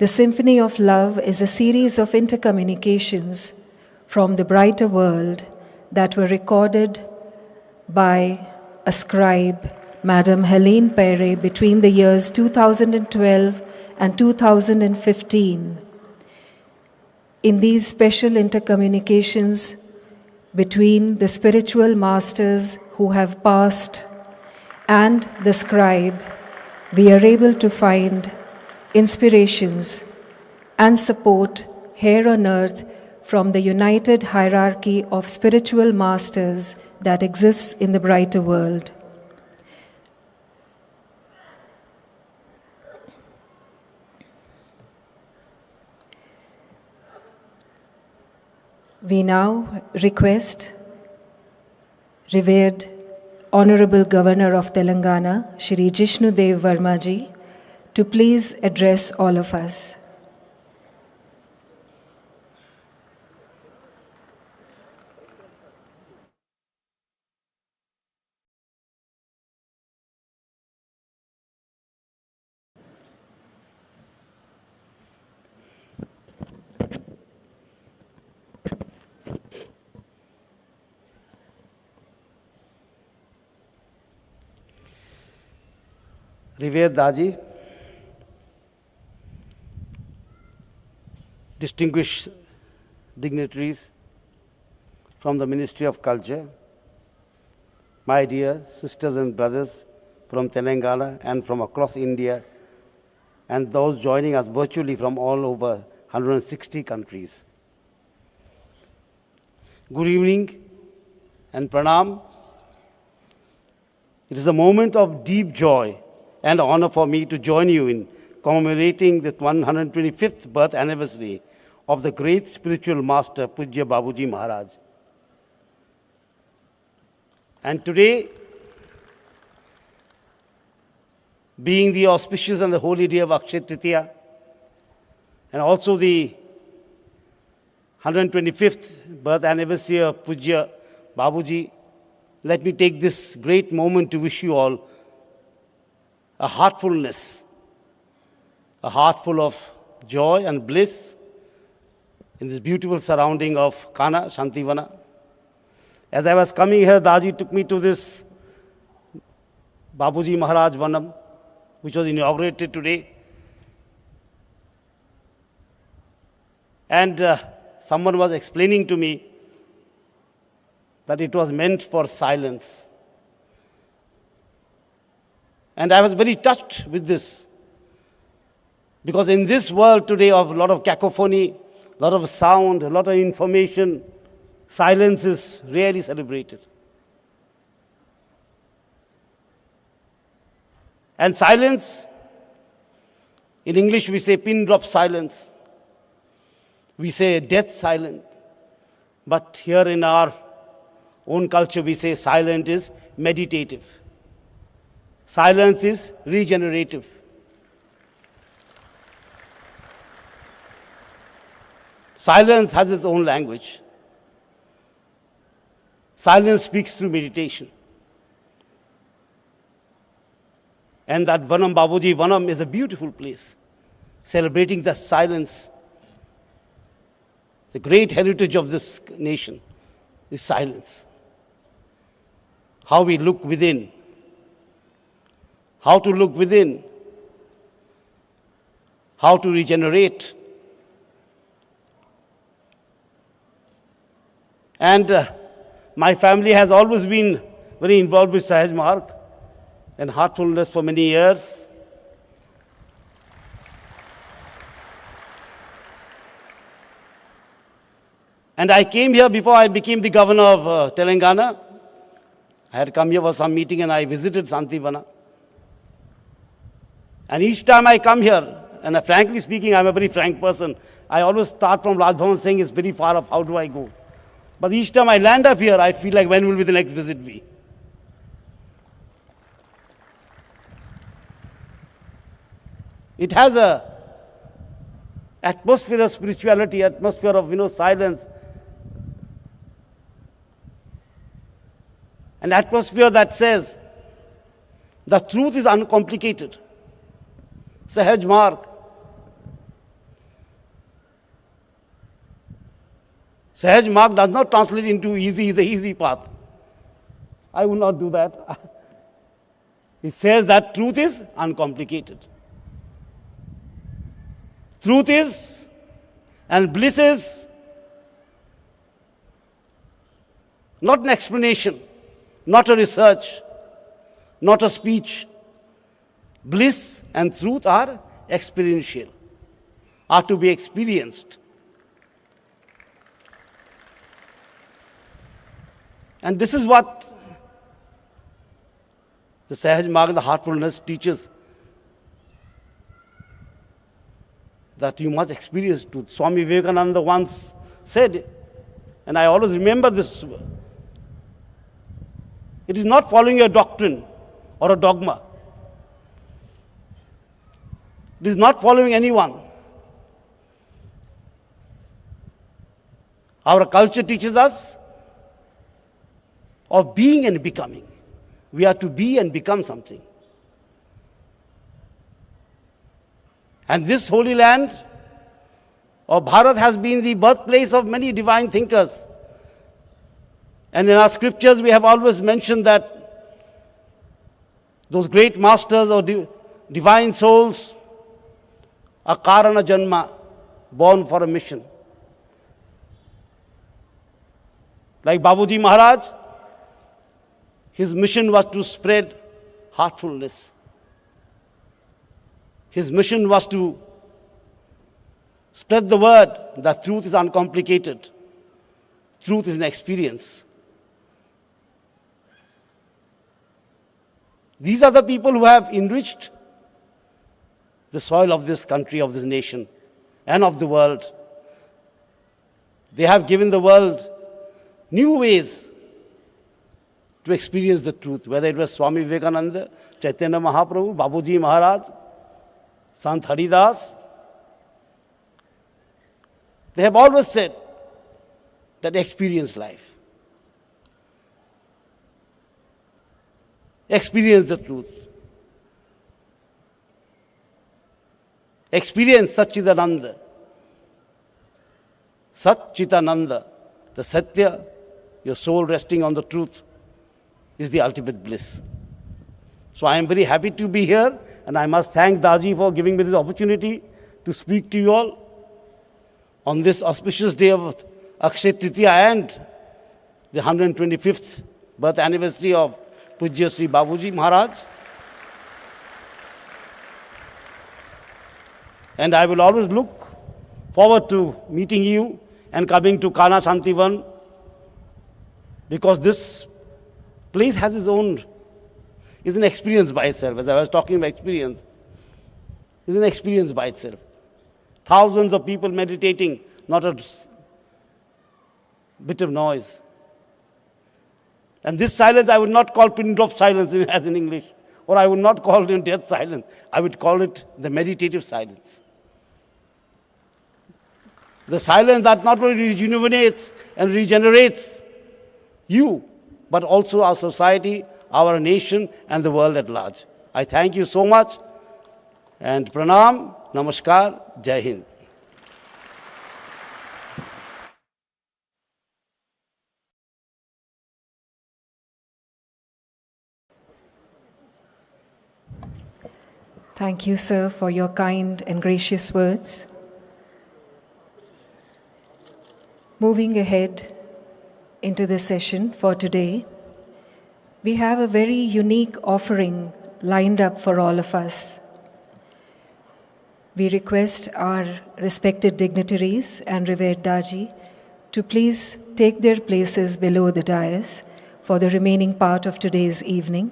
The Symphony of Love is a series of intercommunications from the brighter world that were recorded by a scribe, Madam Helene Pere, between the years 2012 and 2015. In these special intercommunications between the spiritual masters who have passed and the scribe, we are able to find inspirations and support here on earth from the united hierarchy of spiritual masters that exists in the brighter world. We now request revered Honorable Governor of Telangana, Shri Jishnu Dev Varmaji, to please address all of us. Revered Daji, distinguished dignitaries from the Ministry of Culture, my dear sisters and brothers from Telangana and from across India, and those joining us virtually from all over 160 countries. Good evening and pranam. It is a moment of deep joy and honor for me to join you in commemorating the 125th birth anniversary of the great spiritual master, Pujya Babuji Maharaj. And today, being the auspicious and the holy day of Akshaya Tritiya, and also the 125th birth anniversary of Pujya Babuji, let me take this great moment to wish you all a heartfulness, a heart full of joy and bliss in this beautiful surrounding of Kana, Shantivana. As I was coming here, Daji took me to this Babuji Maharaj Vanam, which was inaugurated today. And someone was explaining to me that it was meant for silence. And I was very touched with this. Because in this world today of a lot of cacophony, a lot of sound, a lot of information, silence is rarely celebrated. And silence, in English we say pin drop silence. We say death silent. But here in our own culture we say silent is meditative. Silence is regenerative. Silence has its own language. Silence speaks through meditation. And that Vanam, Babuji Vanam, is a beautiful place, celebrating the silence. The great heritage of this nation is silence. How we look within. How to look within. How to regenerate. And my family has always been very involved with Sahaj Marg and heartfulness for many years. And I came here before I became the governor of Telangana. I had come here for some meeting and I visited Santivana. And each time I come here, and frankly speaking, I'm a very frank person, I always start from Raj Bhavan saying it's very far up, how do I go? But each time I land up here, I feel like when will be the next visit be? It has a atmosphere of spirituality, atmosphere of silence. An atmosphere that says the truth is uncomplicated. Sahaj Marg. Sahaj Marg does not translate into easy, the easy path. I will not do that. It says that truth is uncomplicated. Truth is, and bliss is, not an explanation, not a research, not a speech. Bliss and truth are experiential, are to be experienced. And this is what the Sahaj Marg, the heartfulness, teaches. That you must experience truth. Swami Vivekananda once said, and I always remember this, it is not following a doctrine or a dogma. It is not following anyone. Our culture teaches us of being and becoming. We are to be and become something. And this holy land of Bharat has been the birthplace of many divine thinkers. And in our scriptures, we have always mentioned that those great masters or divine souls are Karana Janma, born for a mission. Like Babuji Maharaj, his mission was to spread heartfulness. His mission was to spread the word that truth is uncomplicated. Truth is an experience. These are the people who have enriched the soil of this country, of this nation, and of the world. They have given the world new ways to experience the truth, whether it was Swami Vivekananda, Chaitanya Mahaprabhu, Babuji Maharaj, Sant Haridas. They have always said that experience life. Experience the truth. Experience Satchidananda. Satchitananda, the Satya, your soul resting on the truth, is the ultimate bliss. So I am very happy to be here, and I must thank Daji for giving me this opportunity to speak to you all on this auspicious day of Akshay Tritiya and the 125th birth anniversary of Pujya Sri Babuji Maharaj. And I will always look forward to meeting you and coming to Kana Shantivan, because this place has its own, is an experience by itself. As I was talking about experience, is an experience by itself. Thousands of people meditating, not a bit of noise. And this silence I would not call pin drop silence as in English, or I would not call it death silence. I would call it the meditative silence. The silence that not only rejuvenates and regenerates you, but also our society, our nation, and the world at large. I thank you so much, and pranam, namaskar, jai hind. Thank you, sir, for your kind and gracious words. Moving ahead into the session for today, we have a very unique offering lined up for all of us. We request our respected dignitaries and revered Daji to please take their places below the dais for the remaining part of today's evening.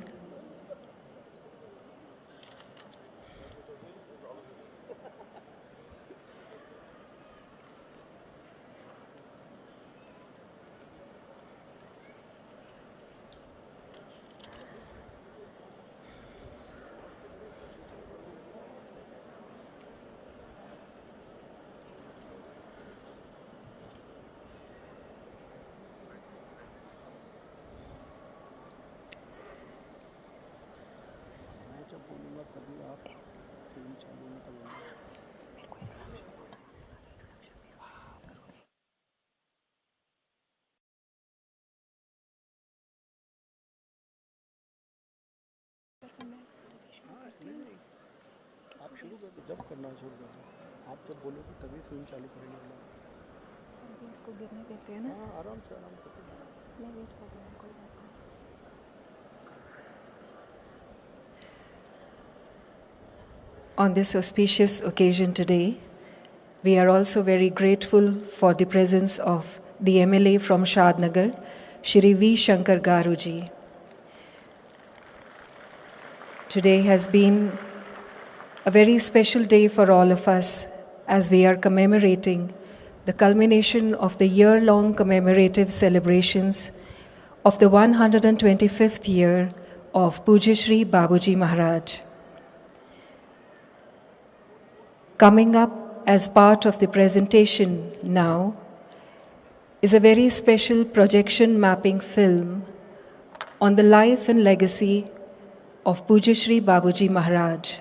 शुरू कर दो, जब करना शुरू कर दो। आप जब बोलोगे तभी फिल्म चालू करेंगे हम लोग। इसको गिरने देते हैं ना। हाँ, आराम से करते हैं। मैं वेट कर रहा हूँ, कोई बात नहीं। On this auspicious occasion today, we are also very grateful for the presence of the MLA from Shadnagar, Shri V. Shankar Garuji. Today has been a very special day for all of us as we are commemorating the culmination of the year-long commemorative celebrations of the 125th year of Pujya Shri Babuji Maharaj. Coming up as part of the presentation now is a very special projection mapping film on the life and legacy of Pujya Shri Babuji Maharaj.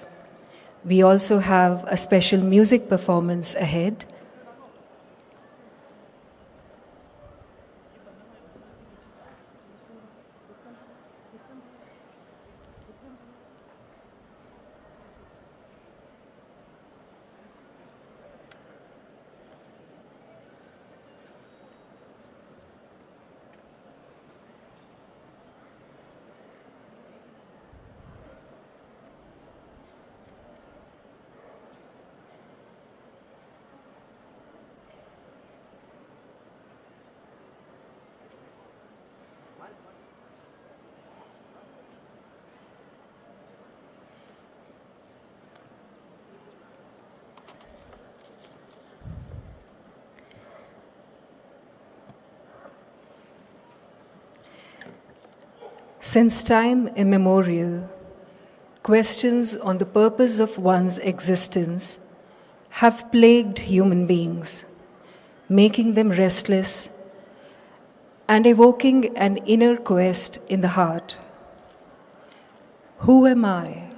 We also have a special music performance ahead. Since time immemorial, questions on the purpose of one's existence have plagued human beings, making them restless and evoking an inner quest in the heart. Who am I?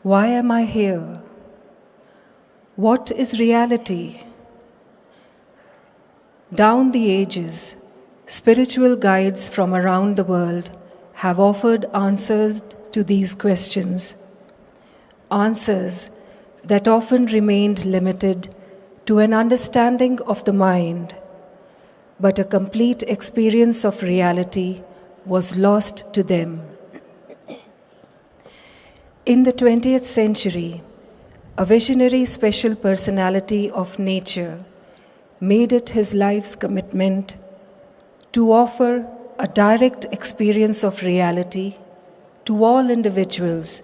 Why am I here? What is reality? Down the ages, spiritual guides from around the world have offered answers to these questions, answers that often remained limited to an understanding of the mind, but a complete experience of reality was lost to them. In the 20th century, a visionary special personality of nature made it his life's commitment to offer a direct experience of reality to all individuals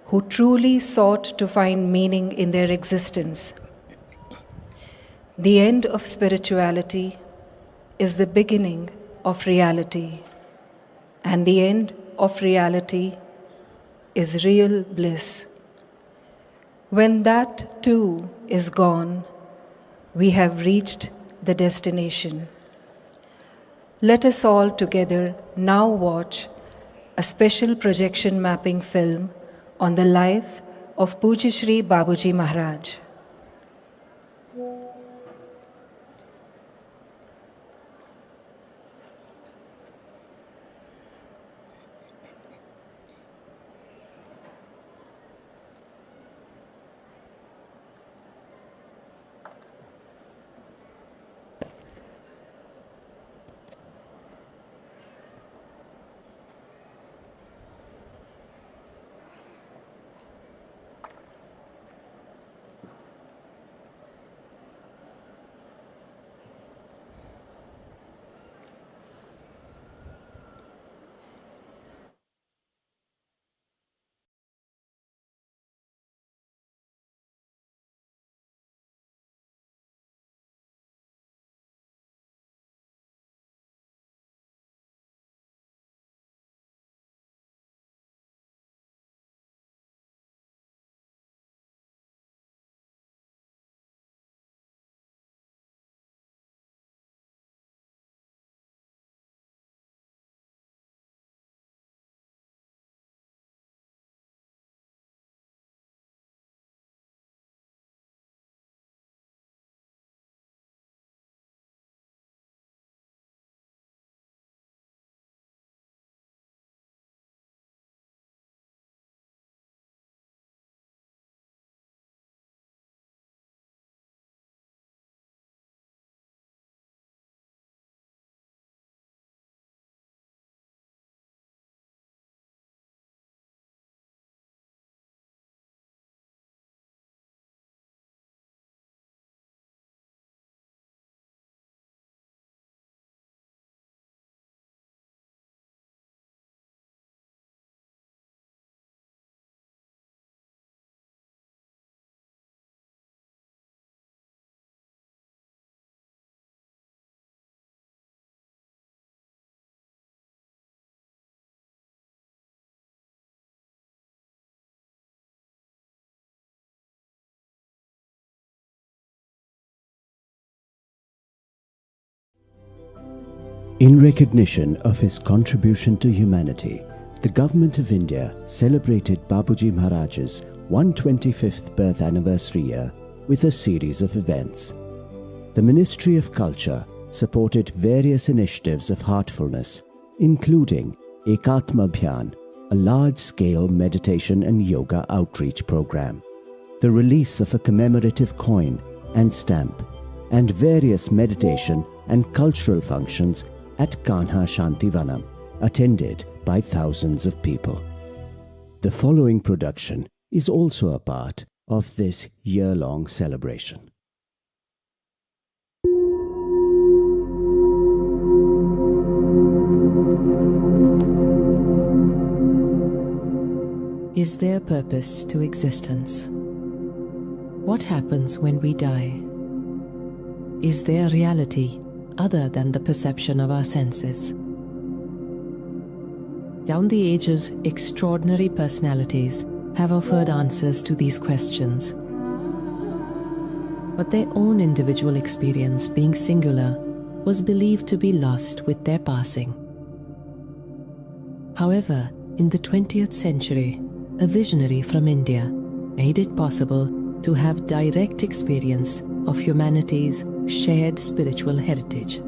who truly sought to find meaning in their existence. The end of spirituality is the beginning of reality, and the end of reality is real bliss. When that too is gone, we have reached the destination. Let us all together now watch a special projection mapping film on the life of Pujya Shri Babuji Maharaj. In recognition of his contribution to humanity, the Government of India celebrated Babuji Maharaj's 125th birth anniversary year with a series of events. The Ministry of Culture supported various initiatives of heartfulness, including Ekatma Abhiyan, a large-scale meditation and yoga outreach program, the release of a commemorative coin and stamp, and various meditation and cultural functions at Kanha Shanti Vanam, attended by thousands of people. The following production is also a part of this year-long celebration. Is there purpose to existence? What happens when we die? Is there reality other than the perception of our senses? Down the ages, extraordinary personalities have offered answers to these questions. But their own individual experience, being singular, was believed to be lost with their passing. However, in the 20th century, a visionary from India made it possible to have direct experience of humanity's shared spiritual heritage.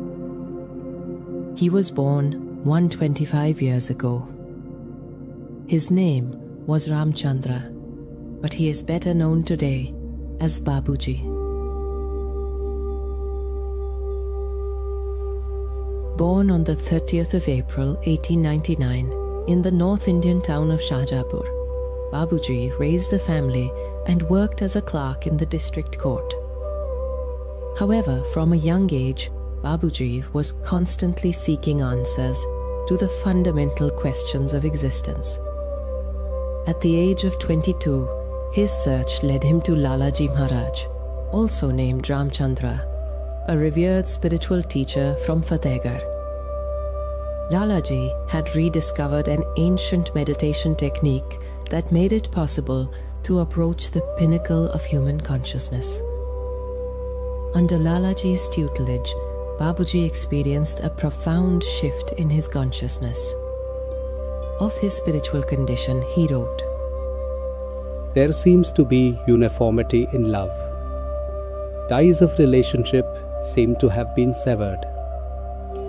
He was born 125 years ago. His name was Ramchandra, but he is better known today as Babuji. Born on the 30th of April 1899 in the North Indian town of Shahjapur, Babuji raised a family and worked as a clerk in the district court. However, from a young age, Babuji was constantly seeking answers to the fundamental questions of existence. At the age of 22, his search led him to Lalaji Maharaj, also named Ramchandra, a revered spiritual teacher from Fatehgarh. Lalaji had rediscovered an ancient meditation technique that made it possible to approach the pinnacle of human consciousness. Under Lalaji's tutelage, Babuji experienced a profound shift in his consciousness. Of his spiritual condition, he wrote, "There seems to be uniformity in love. Ties of relationship seem to have been severed.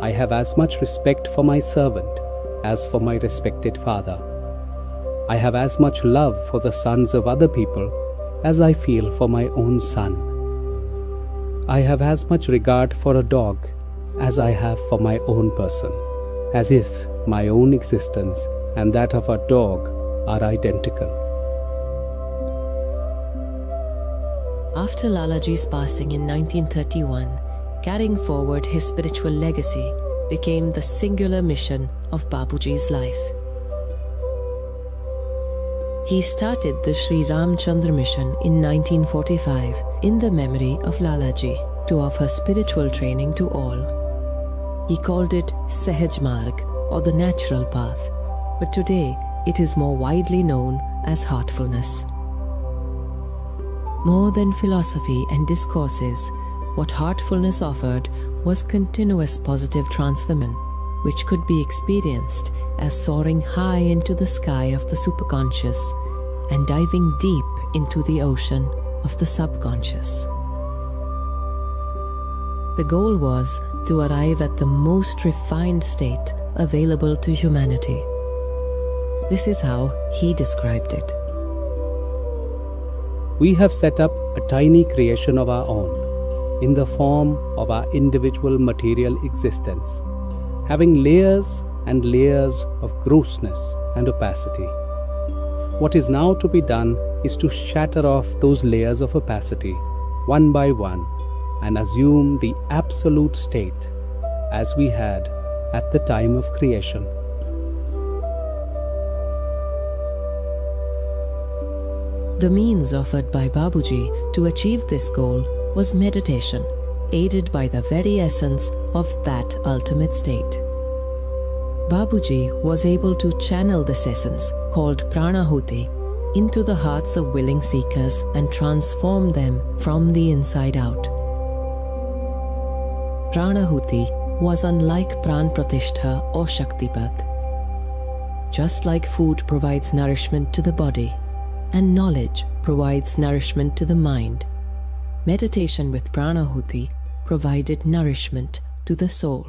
I have as much respect for my servant as for my respected father. I have as much love for the sons of other people as I feel for my own son. I have as much regard for a dog as I have for my own person, as if my own existence and that of a dog are identical." After Lalaji's passing in 1931, carrying forward his spiritual legacy became the singular mission of Babuji's life. He started the Sri Ramchandra Mission in 1945 in the memory of Lalaji to offer spiritual training to all. He called it Sahaj Marg, or the natural path, but today it is more widely known as heartfulness. More than philosophy and discourses, what heartfulness offered was continuous positive transformation, which could be experienced as soaring high into the sky of the superconscious and diving deep into the ocean of the subconscious. The goal was to arrive at the most refined state available to humanity. This is how he described it. We have set up a tiny creation of our own in the form of our individual material existence, having layers and layers of grossness and opacity. What is now to be done is to shatter off those layers of opacity one by one and assume the absolute state as we had at the time of creation. The means offered by Babuji to achieve this goal was meditation, aided by the very essence of that ultimate state. Babuji was able to channel this essence, called pranahuti, into the hearts of willing seekers and transform them from the inside out. Pranahuti was unlike Pran Pratishtha or Shaktipat. Just like food provides nourishment to the body and knowledge provides nourishment to the mind, meditation with pranahuti provided nourishment to the soul.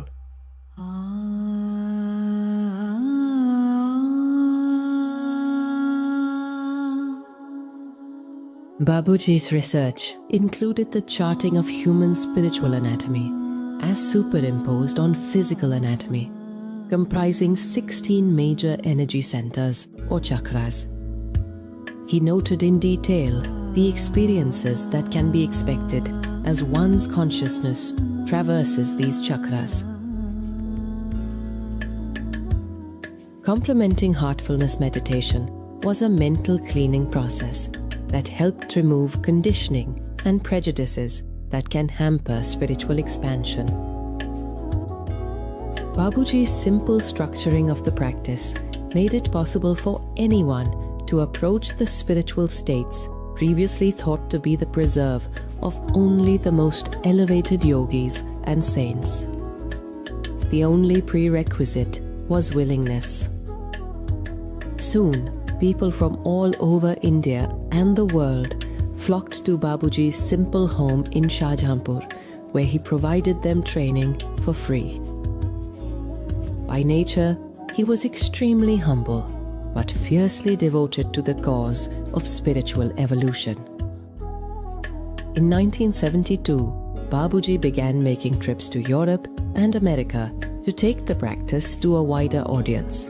Babuji's research included the charting of human spiritual anatomy as superimposed on physical anatomy, comprising 16 major energy centers or chakras. He noted in detail the experiences that can be expected as one's consciousness traverses these chakras. Complementing heartfulness meditation was a mental cleaning process that helped remove conditioning and prejudices that can hamper spiritual expansion. Babuji's simple structuring of the practice made it possible for anyone to approach the spiritual states previously thought to be the preserve of only the most elevated yogis and saints. The only prerequisite was willingness. Soon, people from all over India and the world flocked to Babuji's simple home in Shahjahanpur, where he provided them training for free. By nature, he was extremely humble, but fiercely devoted to the cause of spiritual evolution. In 1972, Babuji began making trips to Europe and America to take the practice to a wider audience.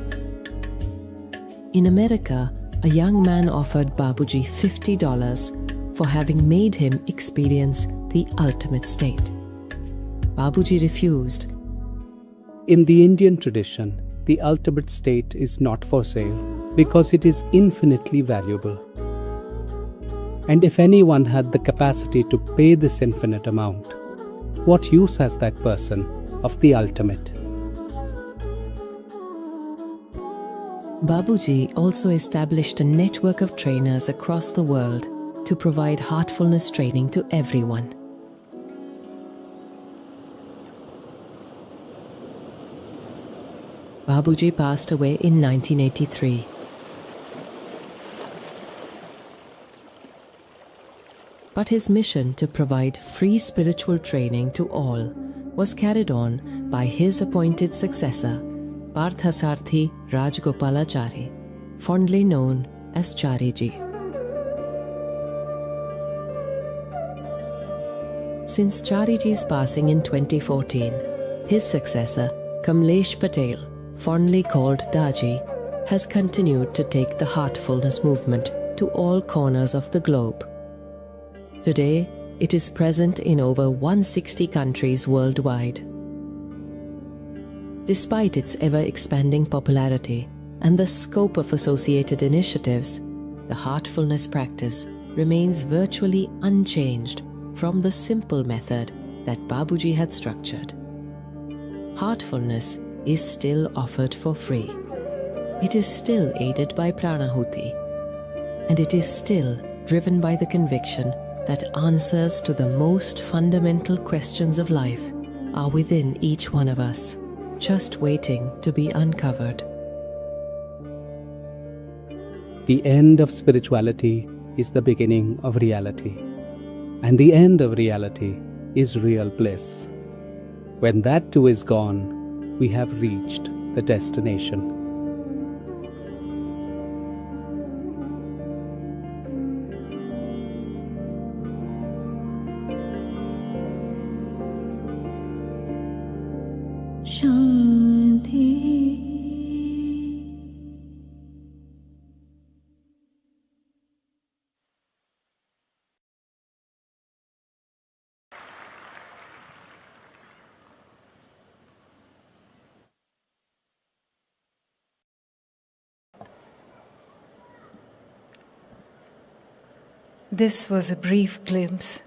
In America, a young man offered Babuji $50 for having made him experience the ultimate state. Babuji refused. In the Indian tradition, the ultimate state is not for sale because it is infinitely valuable. And if anyone had the capacity to pay this infinite amount, what use has that person of the ultimate? Babuji also established a network of trainers across the world to provide heartfulness training to everyone. Babuji passed away in 1983. But his mission to provide free spiritual training to all was carried on by his appointed successor, Parthasarthi Rajgopalachari, fondly known as Chariji. Since Chariji's passing in 2014, his successor, Kamlesh Patel, fondly called Daji, has continued to take the heartfulness movement to all corners of the globe. Today, it is present in over 160 countries worldwide. Despite its ever-expanding popularity and the scope of associated initiatives, the heartfulness practice remains virtually unchanged from the simple method that Babuji had structured. Heartfulness is still offered for free. It is still aided by pranahuti, and it is still driven by the conviction that answers to the most fundamental questions of life are within each one of us, just waiting to be uncovered. The end of spirituality is the beginning of reality, and the end of reality is real bliss. When that too is gone, we have reached the destination. This was a brief glimpse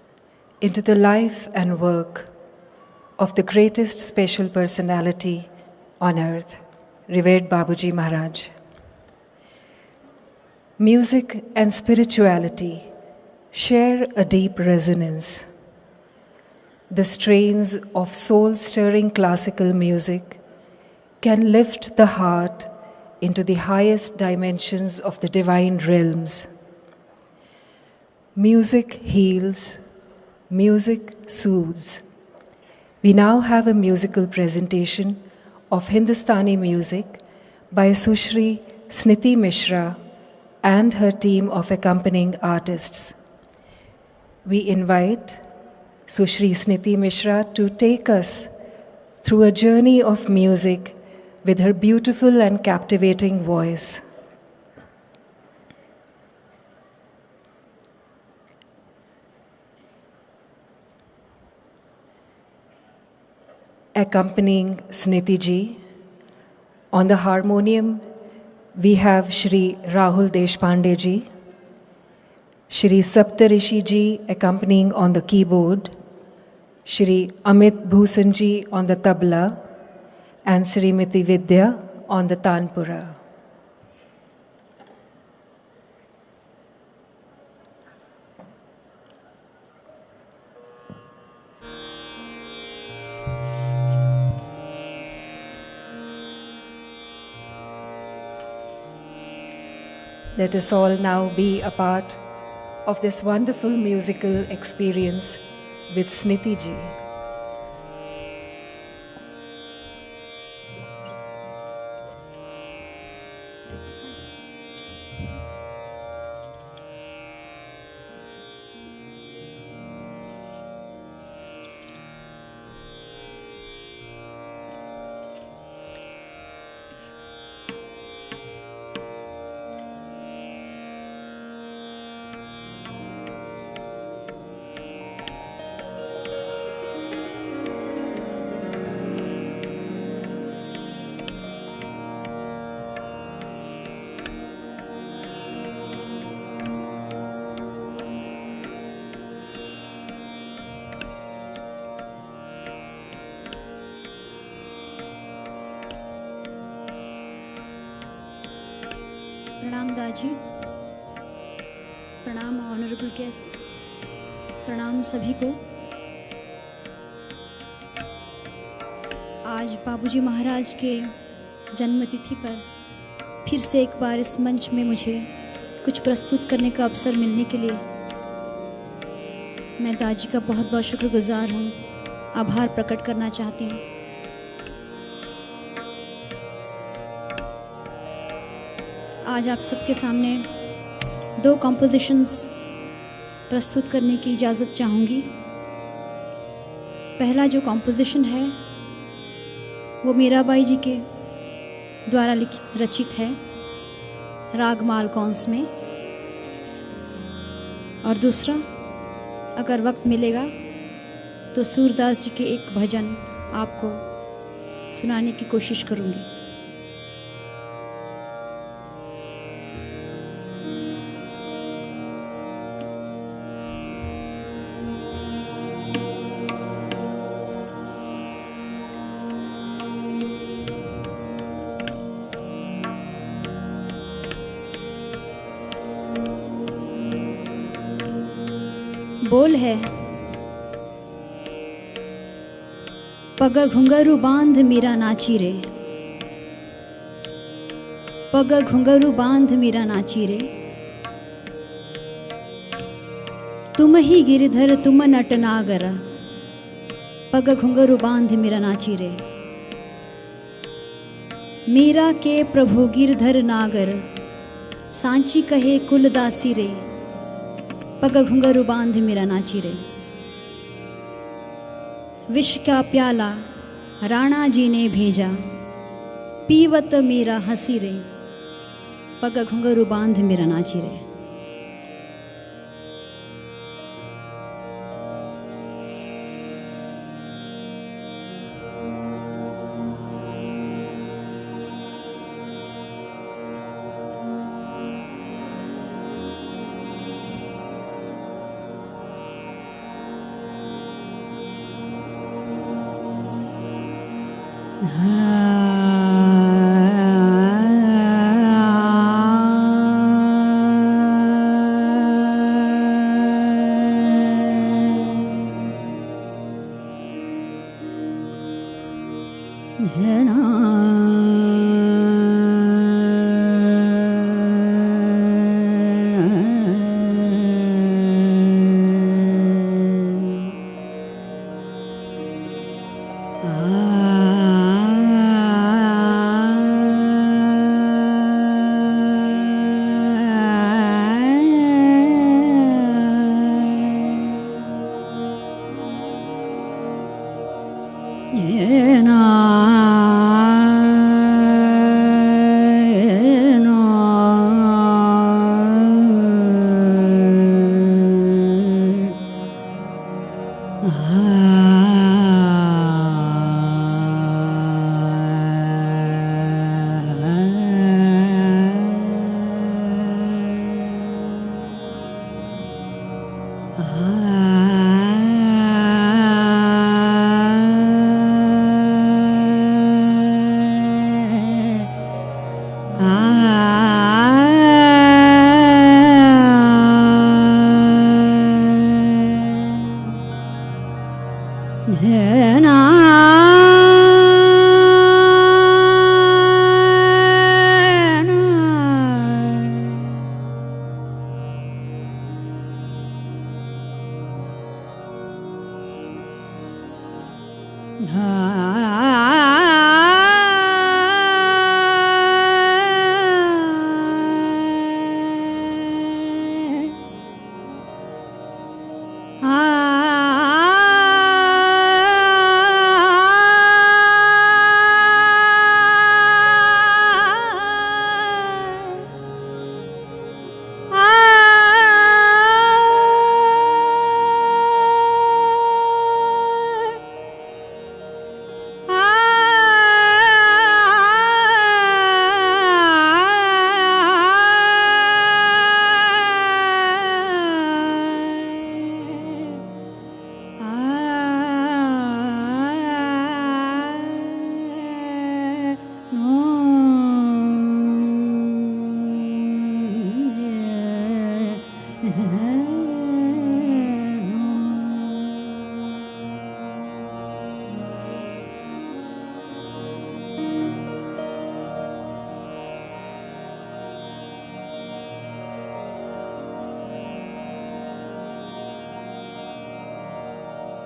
into the life and work of the greatest special personality on earth, revered Babuji Maharaj. Music and spirituality share a deep resonance. the strains of soul-stirring classical music can lift the heart into the highest dimensions of the divine realms. Music heals, music soothes. We now have a musical presentation of Hindustani music by Sushri Sniti Mishra and her team of accompanying artists. We invite Sushri Sniti Mishra to take us through a journey of music with her beautiful and captivating voice. Accompanying Sniti ji, on the harmonium, we have Shri Rahul Deshpande ji, Shri Saptarishi ji accompanying on the keyboard, Shri Amit Bhusan ji on the tabla, and Srimati Vidya on the tanpura. Let us all now be a part of this wonderful musical experience with Sniti ji. प्रणाम दाजी, प्रणाम honourable guest, प्रणाम सभी को। आज बाबूजी महाराज के जन्मतिथि पर फिर से एक बार इस मंच में मुझे कुछ प्रस्तुत करने का अवसर मिलने के लिए मैं दाजी का बहुत बहुत शुक्रगुजार हूँ, आभार प्रकट करना चाहती हूँ। आज आप सबके सामने दो कॉम्पोजिशंस प्रस्तुत करने की इजाज़त चाहूँगी। पहला जो कॉम्पोजिशन है वो मीराबाई जी के द्वारा रचित है राग मालकौंस में, और दूसरा अगर वक्त मिलेगा तो सूरदास जी के एक भजन आपको सुनाने की कोशिश करूँगी। बोल है, पग घुंघरू बांध मीरा नाची रे, पग घुंघरू बांध मीरा नाची रे, तुम ही गिरधर तुम नटनागर, पग घुंघरू बांध मीरा नाची रे। मीरा के प्रभु गिरधर नागर, सांची कहे कुलदासी रे, पग घुंघरू बांध मीरा नाची रे। विष का प्याला राणा जी ने भेजा, पीवत मीरा हंसी रे, पग घुंघरू बांध मीरा नाची रे।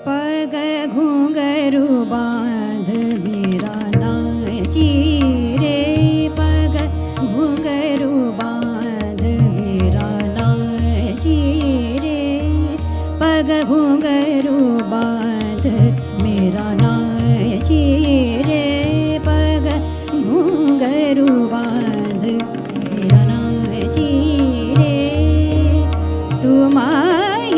पग घुंघरू बांध मेरा नाची रे, पग घुंघरू बांध मेरा नाची रे, पग घुंघरू बांध मेरा नाची रे, पग घुंघरू बांध मेरा नाची रे, तुम्हारी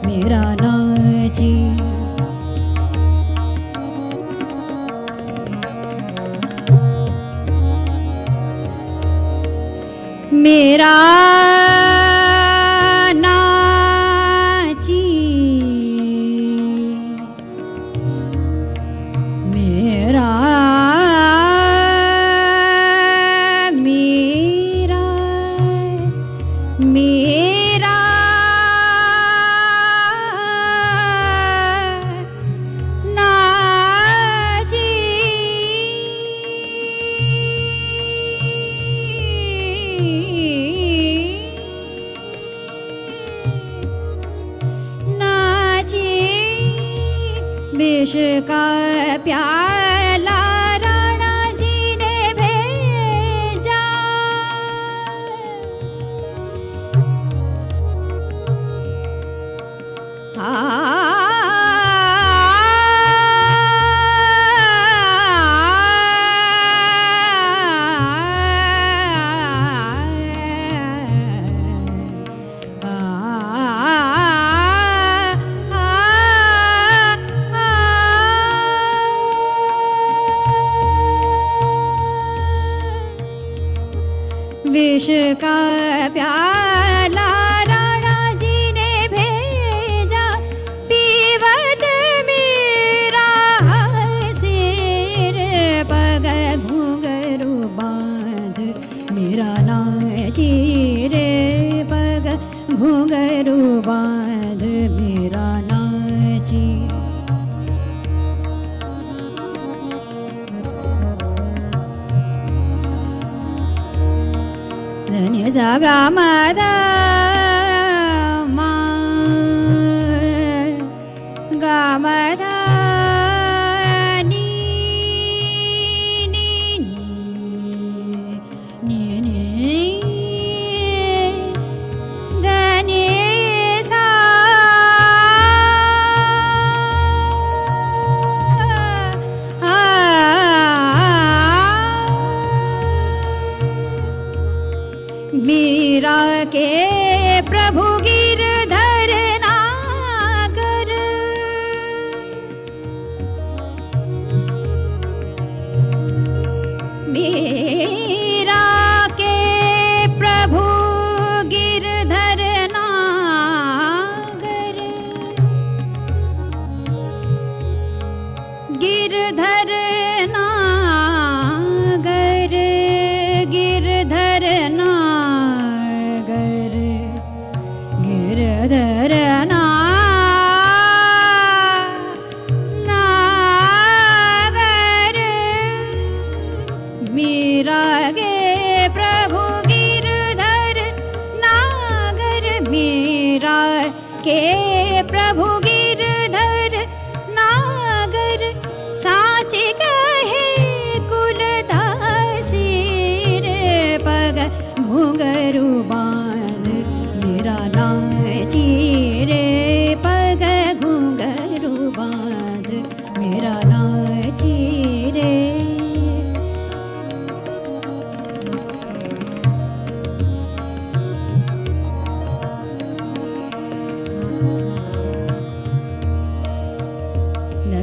मेरा नाची मेरा मेरा मेरा नाची विष का प्याला राणा जी ने भेजा, विष का प्याला राणा जी ने भेजा, पीवत मेरा सिर घुंघरू बांध मेरा नाची। धन्य सगा मादा मा गा मादा मीरा के प्रभु गिरधर नागर। मीरा के प्रभु गिरधर नागर। गिरधर नागर गिरधर नागर गिरधर नागर। मीरा के प्रभु गिरधर नागर। मीरा के प्रभु गिरधर नागर। साच कहे कुलदासी रे पग घुंघरू बांध मेरा नाची रे पग घुंघरू बांध मेरा नाची रे।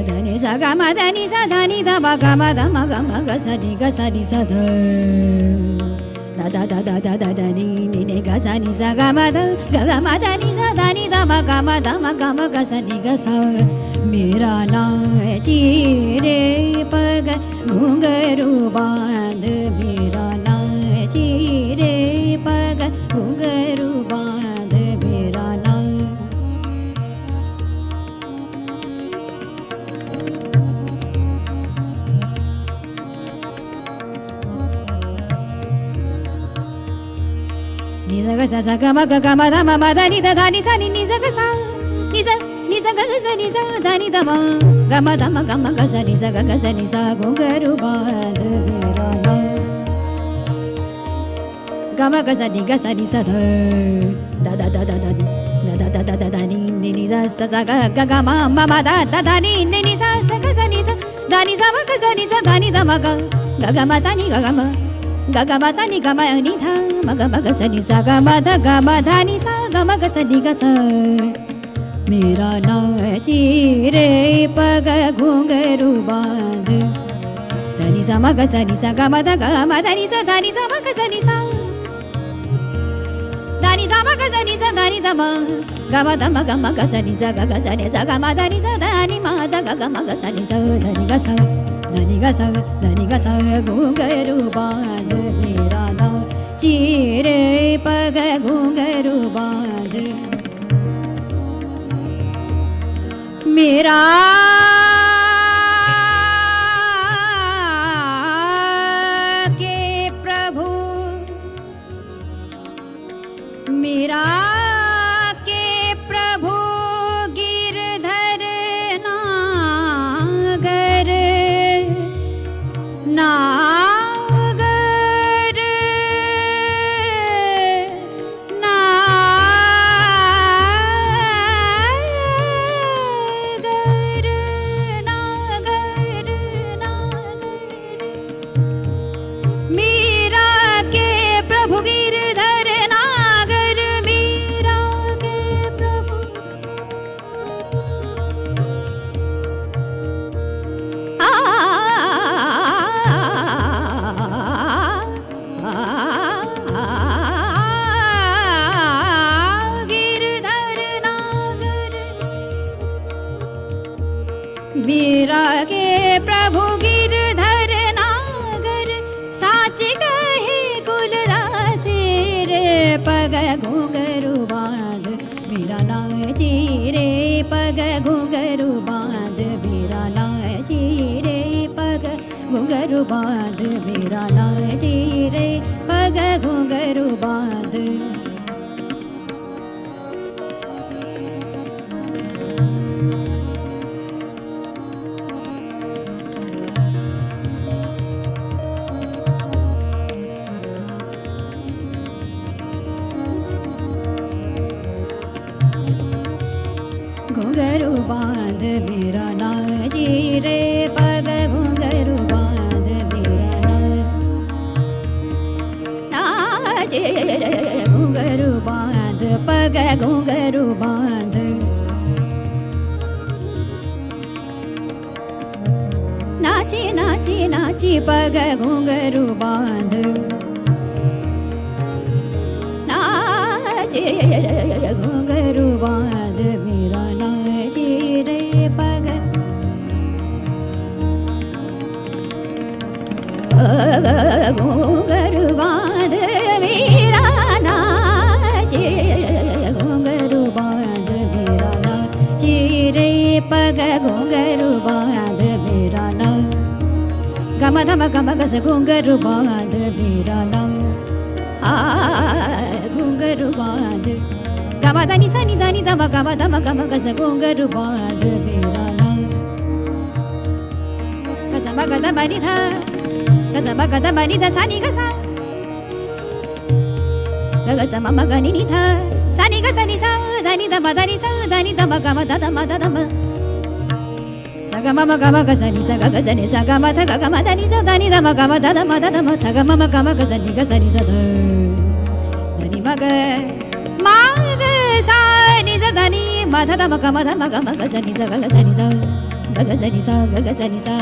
धनि सा गा मा धनि सा धनि ध म ग म ध म ग म ग स नि ग स नि स ध दा दा दा दा दा दा दा नि नि नि ग स नि सा ग म ध ग ग म ध नि सा ध नि ध म ग म ध म ग म ग स नि ग स। मेरा नाची रे पग घुंघरू बांध मेरा नाची रे पग घुंघरू बांध मेरा ना। नि स ग स स ग म ग ग म ध म म ध नि ध ध नि स नि नि स ग स नि स नि स ग स नि स ध नि ध म ग म ध म ग म ग स नि स ग ग स नि स घुंघरू बांध मेरा ना। ग म ग स नि ग स नि स ध दा दा दा दा दा दा दा दा दा दा दा नि नि नि स स स ग ग ग म म म ध ध ध नि नि नि स स ग स नि स ध नि स म ग स नि स ध नि ध म ग ग ग म स नि ग ग म ग ग म स नि ग म नि ध म ग म ग स नि स ग म ध ग म ध नि स ग म ग स नि ग स। मेरा नाची रे पग घुंघरू बांध धनि स म ग स नि स ग म ध ग म ध नि स ध नि स म ग स नि स ध नि स म ग स नि स ध नि ध म ग म ध म ग म ग स नि स ग ग स नि स ग म ध नि स ध नि म ध ग ग म ग स नि स ध नि ग स ध नि ग स ध नि ग स घुंघरू बांध मेरा नाची रे पग घुंघरू बांध मेरा के प्रभु मेरा के प्रभु गिरधर नागर नागर नागर नागर नागर। मीरा के प्रभु गिरधर नागर। मीरा के प्रभु आ घुंघरू बांध मेरा नाची रे पग घुंघरू बांध घुंघरू बांध मेरा नाची रे पग घुंघरू बांध मेरा नाची रे घुंघरू बांध पग घुंघरू बांध नाची नाची नाची पग घुंघरू बांध नाची रे घुंघरू बांध मेरा नाची रे पग घुंघरू बांध मेरा नाची घुंघरू बांध मेरा नाची रे पग घुंघरू बांध मेरा ना गम धम गम गस घुंघरू बांध मेरा ना घुंघरू बांध गम धनी सनी धनी धम गम धम गम गस घुंघरू बांध मेरा ना गसम गद बनी धा गसम गद बनी धा सनी गसा गसम मगनी नि धा सनी गसनी सा धनी धम धनी सा धनी धम गम धम धम Sagama gama gazani saga gazani sagama thaga gama dani zadani dama gama dadama dadama sagama gama gazani gazani sada dani maga sani zadani madha dama gama gazani saga gazani sa gazani sa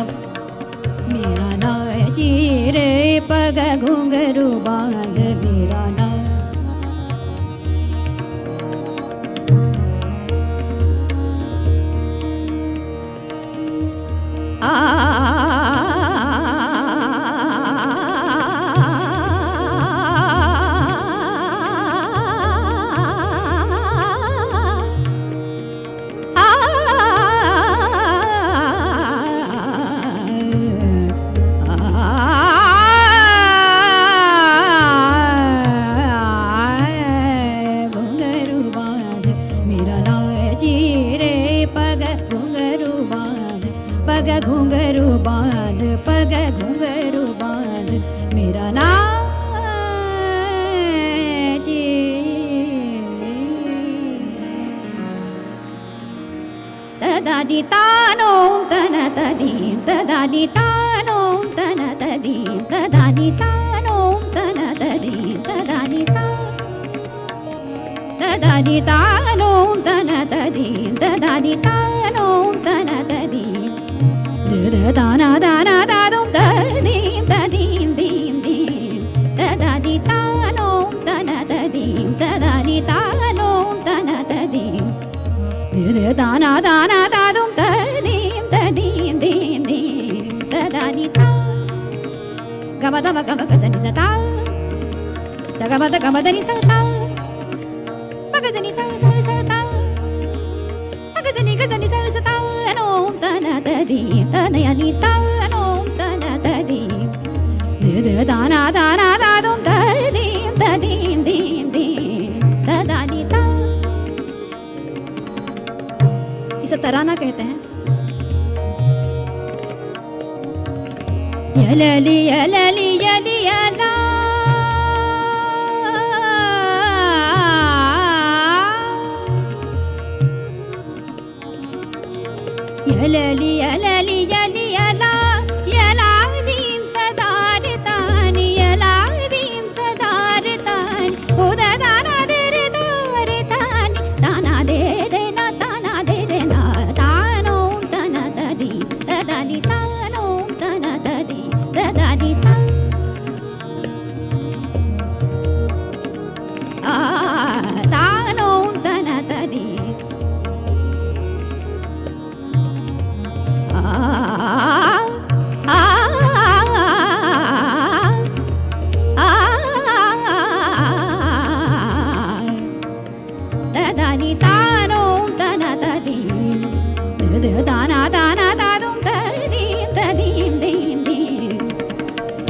mera nachi re pag ghungaru baandh mera na घुंघरू बांध पग घुंघरू बांध मेरा नाची तदादी तानो तन तदीम तदादी तानो तन तदीम तदादी तानो तन तदीम तदादी तानो तन तदीम तदादी तानो तन तदीम dana dana da dum da dim da dim dim dim da da di ta no da na da dim da da di ta no da na da dim dana dana da dum da dim dim dim da da di ta gama da ma gama ga ni sa ta sa gama da ni sa ta ma ga ni sa ta ma ga ni sa ta no da na da dim da na ya ni ta no da na da dim da na da dum da dim dim da da di ta इसे तराना कहते हैं यलली यलली यली यला यलली यलली यली यला यला दीम तदार तानी यला दीम तदार तानी उदा दाना दे रे दार तानी दाना दे रे ना ताना दे रे ना तानो तना तदी तदानी तानो तना तदी तदानी ता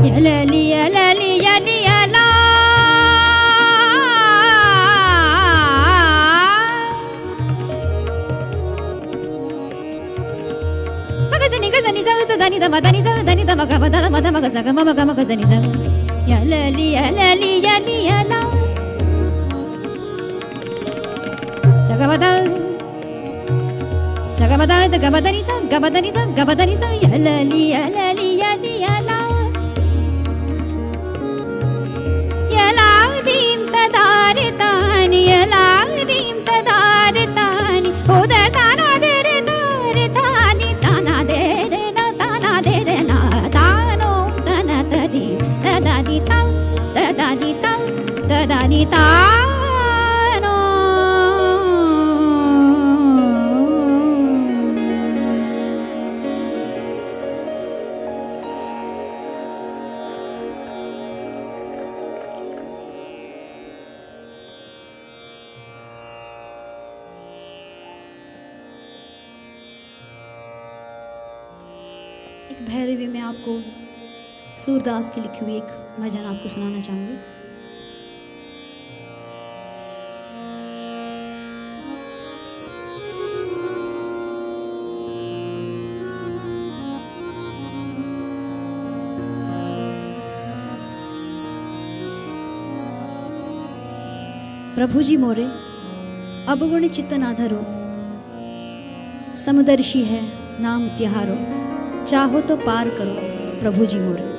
yalali yalali yali yala magadani gazani zagadani damadani zagadani damagabada madamaga sagama gazani zag yalali yalali yali yala sagabada sagamada gamadani sa yalali yalali yali yala yaladim tadaritani yaladim tadaritani udatana dere tani tana dere na tano tana tadi tadani ta Bhairavi में आपको सूरदास की लिखी हुई एक भजन आपको सुनाना चाहूँगी। प्रभु जी मोरे अवगुण चित्त ना धरो, समदर्शी है नाम तिहारो, चाहो तो पार करो प्रभु जी मोरे।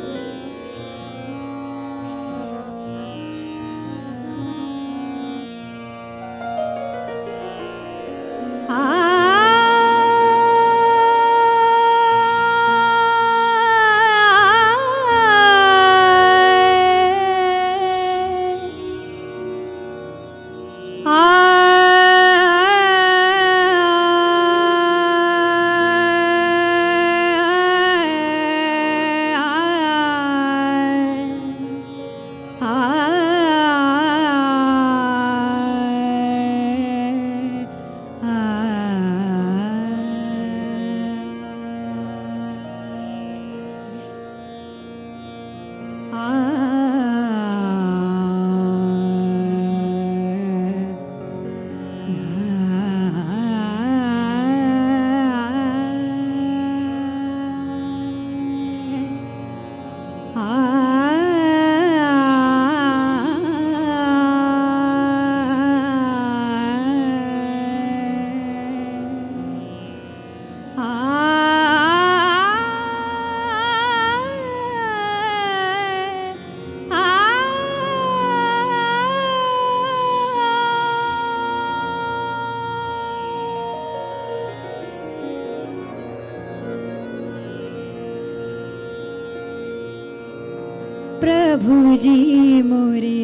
प्रभु जी मोरे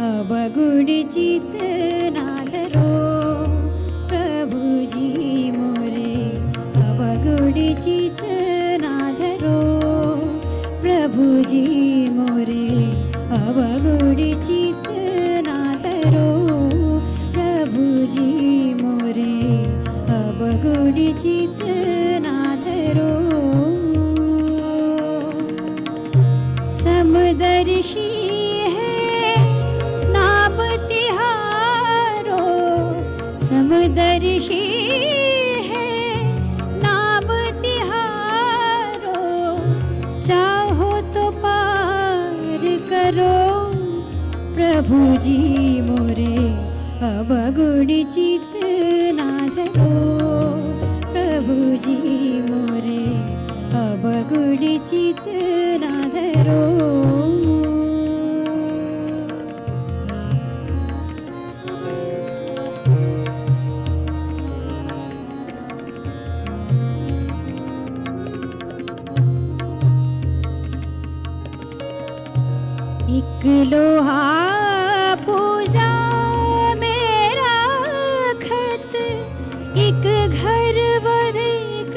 अवगुण चित ना धरो, प्रभु जी मोरे अवगुण चित ना धरो, प्रभु जी मोरे अवगुण चित ना धरो, प्रभु जी मोरे अवगुण चित ना धरो। समदर्शी है नाम तिहारो, समदर्शी है नाम तिहारो, चाहो तो पार करो प्रभु जी मोरे अवगुण चित ना धरो, प्रभु जी मोरे अवगुण चित ना धरो। एक लोहा पूजा मेरा खत, एक घर बधिक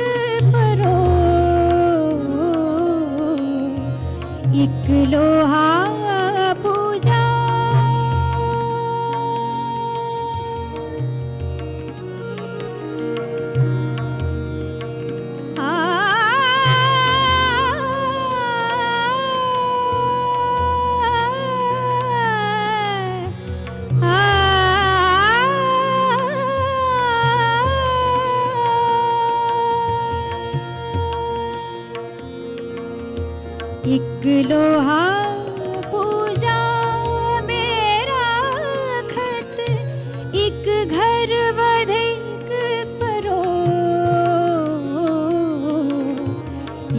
परो, एक लोहा पूजा एक लोहा पूजा मेरा खत, एक घर वधिक परो,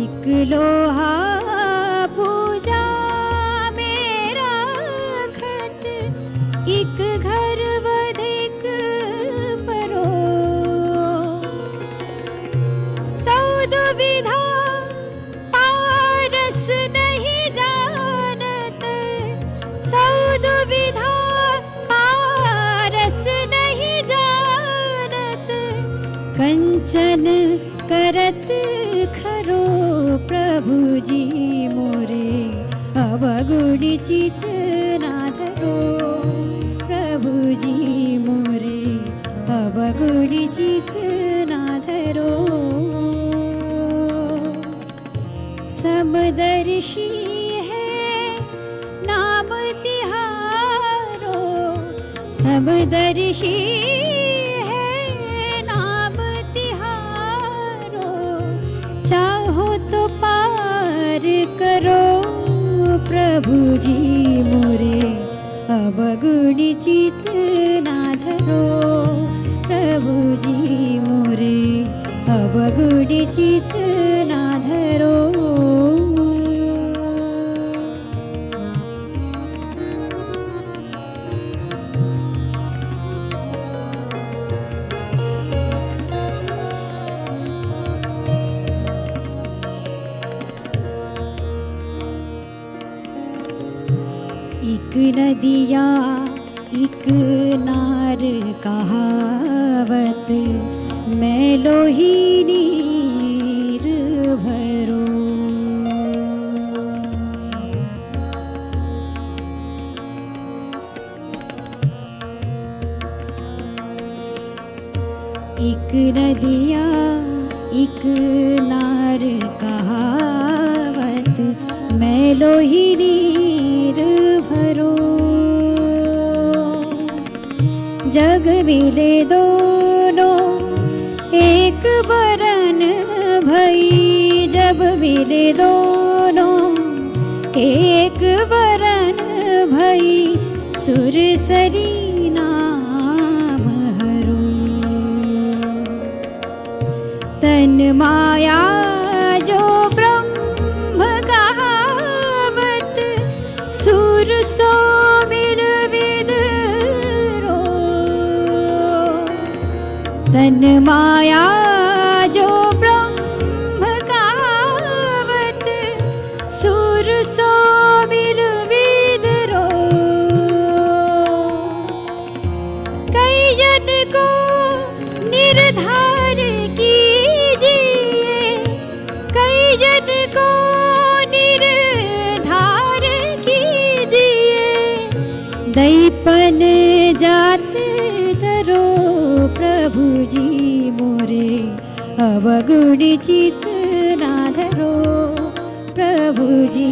एक लोहा पूजा मेरा खत, एक घर वधिक परो, सौद विधा पारस नहीं जानत, सौद विधा पारस नहीं जानत, कंचन करत खरो प्रभु जी मोरे, अवगुण चित ना धरो प्रभु जी मोरे, अवगुण चित ना धरो। समदर्शी है नाम तिहारो, समदर्शी है नाम तिहारो, चाहो तो पार करो प्रभु जी मोरे, अवगुण चित ना धरो प्रभु जी मोरे, अवगुण चित ना धरो। एक नदिया एक नार कहावत, मैं लोही नीर भरो, एक नदिया एक नार कहावत, मैं लोही नीर भरो, जग मिले दोनों एक बरन भई, जब मिले दोनों एक बरन भई, सुरसरी नाम हरो, तन माया जो ब्रह्म कहावत, सुर सो मिल विदरो, तन माया जो ब्रह्म कहावत, सुर सो मिल विदरो, कई जन को निर्धार कीजिए, कई जन को निर्धार कीजिए, दैपन जात धरो प्रभु जी मोरे, अवगुण चित ना धरो प्रभु जी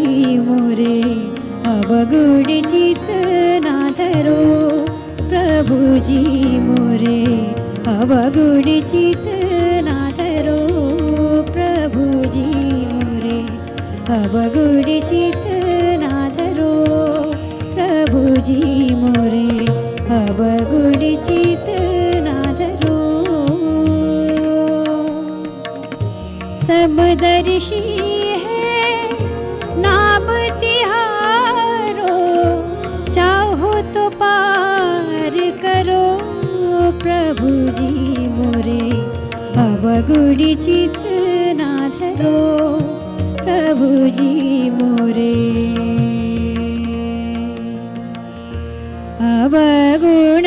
मोरे, अवगुण चित ना धरो प्रभु जी मोरे, अवगुण चित ना धरो प्रभु जी मोरे, अवगुण चित ना धरो प्रभु जी मोरे, अवगुण चित ना धरो। समदर्शी है नाम तिहारो, चाहो तो पार करो प्रभु जी मोरे, अवगुण चित ना धरो प्रभु जी मोरे, अवगुण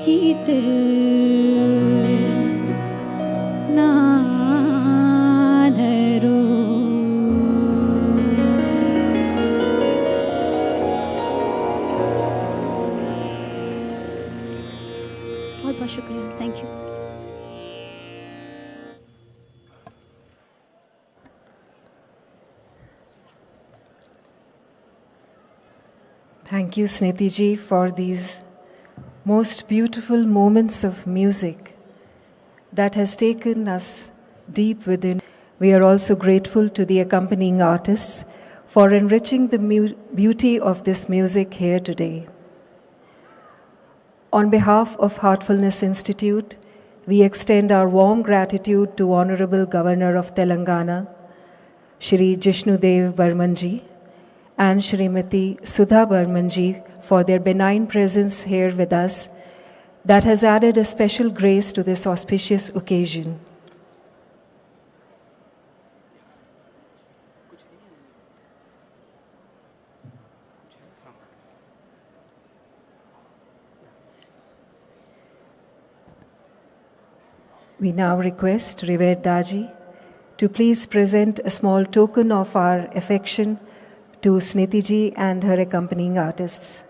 चित ना धरो। बहुत बहुत शुक्रिया, thank you. Thank you, Sniti ji, for these most beautiful moments of music that has taken us deep within. We are also grateful to the accompanying artists for enriching the beauty of this music here today. On behalf of Heartfulness Institute, we extend our warm gratitude to Honorable Governor of Telangana, Shri Jishnudev Barmanji, and Shrimati Sudha Barmanji for their benign presence here with us that has added a special grace to this auspicious occasion. We now request Revered Daji to please present a small token of our affection to Snitiji and her accompanying artists.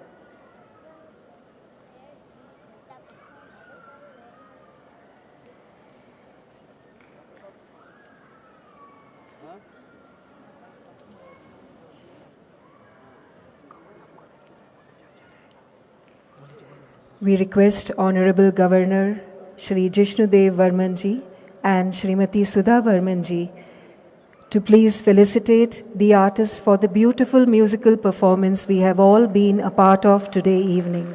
We request Honorable Governor Shri Jishnudev Varmanji and Shrimati Sudha Varmanji to please felicitate the artists for the beautiful musical performance we have all been a part of today evening.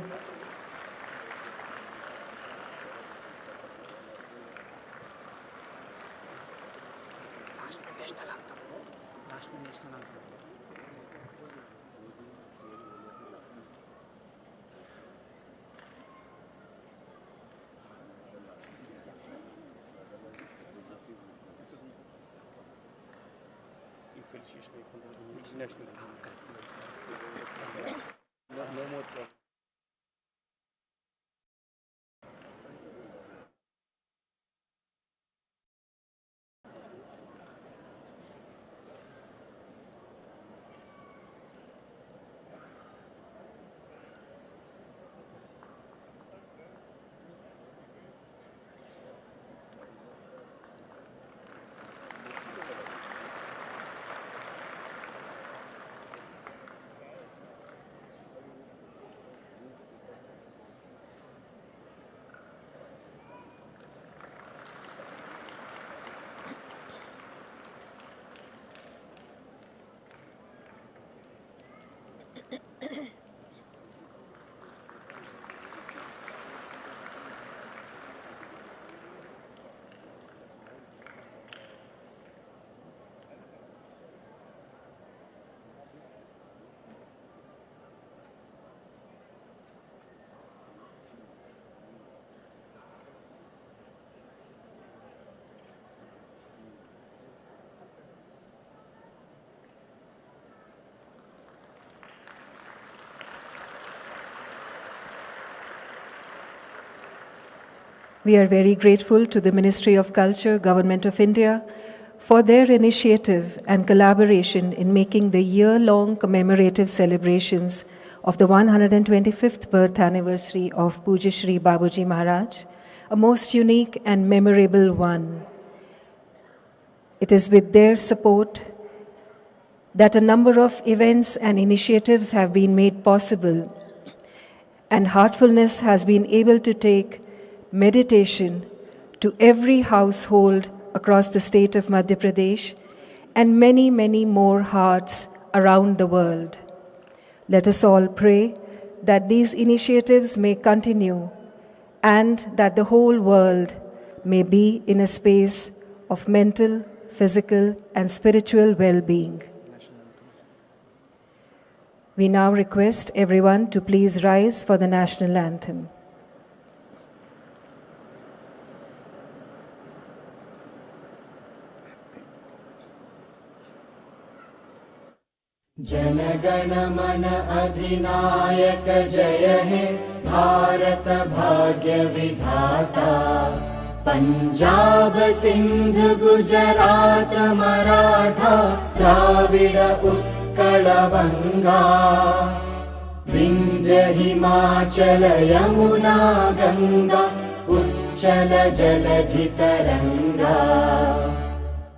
We are very grateful to the Ministry of Culture, Government of India, for their initiative and collaboration in making the year-long commemorative celebrations of the 125th birth anniversary of Pujya Shri Babuji Maharaj a most unique and memorable one. It is with their support that a number of events and initiatives have been made possible, and Heartfulness has been able to take meditation to every household across the state of Madhya Pradesh and many, many more hearts around the world. Let us all pray that these initiatives may continue and that the whole world may be in a space of mental, physical, and spiritual well-being. We now request everyone to please rise for the national anthem. जनगण मन अधिनायक जय हे भारत भाग्य विधाता पंजाब सिंध गुजरात मराठा द्राविड उत्कल बंगा विंध्य हिमाचल यमुना गंगा उच्चल जलधि तरंगा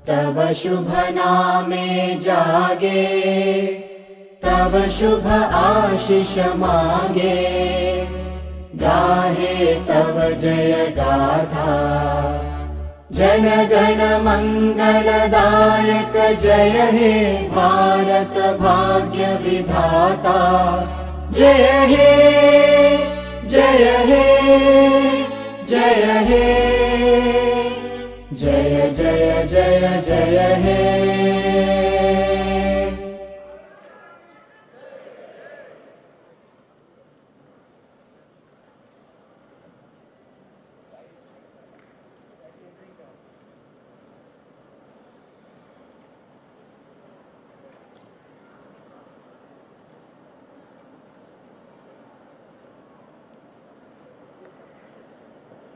तव शुभ नामे जागे तव शुभ आशीष मांगे गाहे तव जय गाथा जनगण मंगलदायक जय हे भारत भाग्य विधाता जय हे जय हे जय हे जय जय जय जय हे।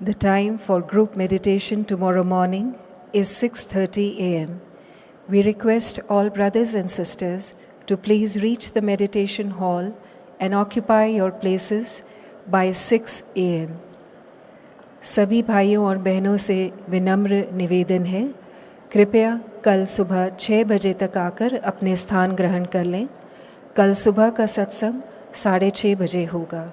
The time for group meditation tomorrow morning is 6:30 a.m. We request all brothers and sisters to please reach the meditation hall and occupy your places by 6 a.m. सभी भाइयों और बहनों से विनम्र निवेदन है, कृपया कल सुबह 6 बजे तक आकर अपने स्थान ग्रहण कर लें। कल सुबह का सत्संग 6:30 बजे होगा।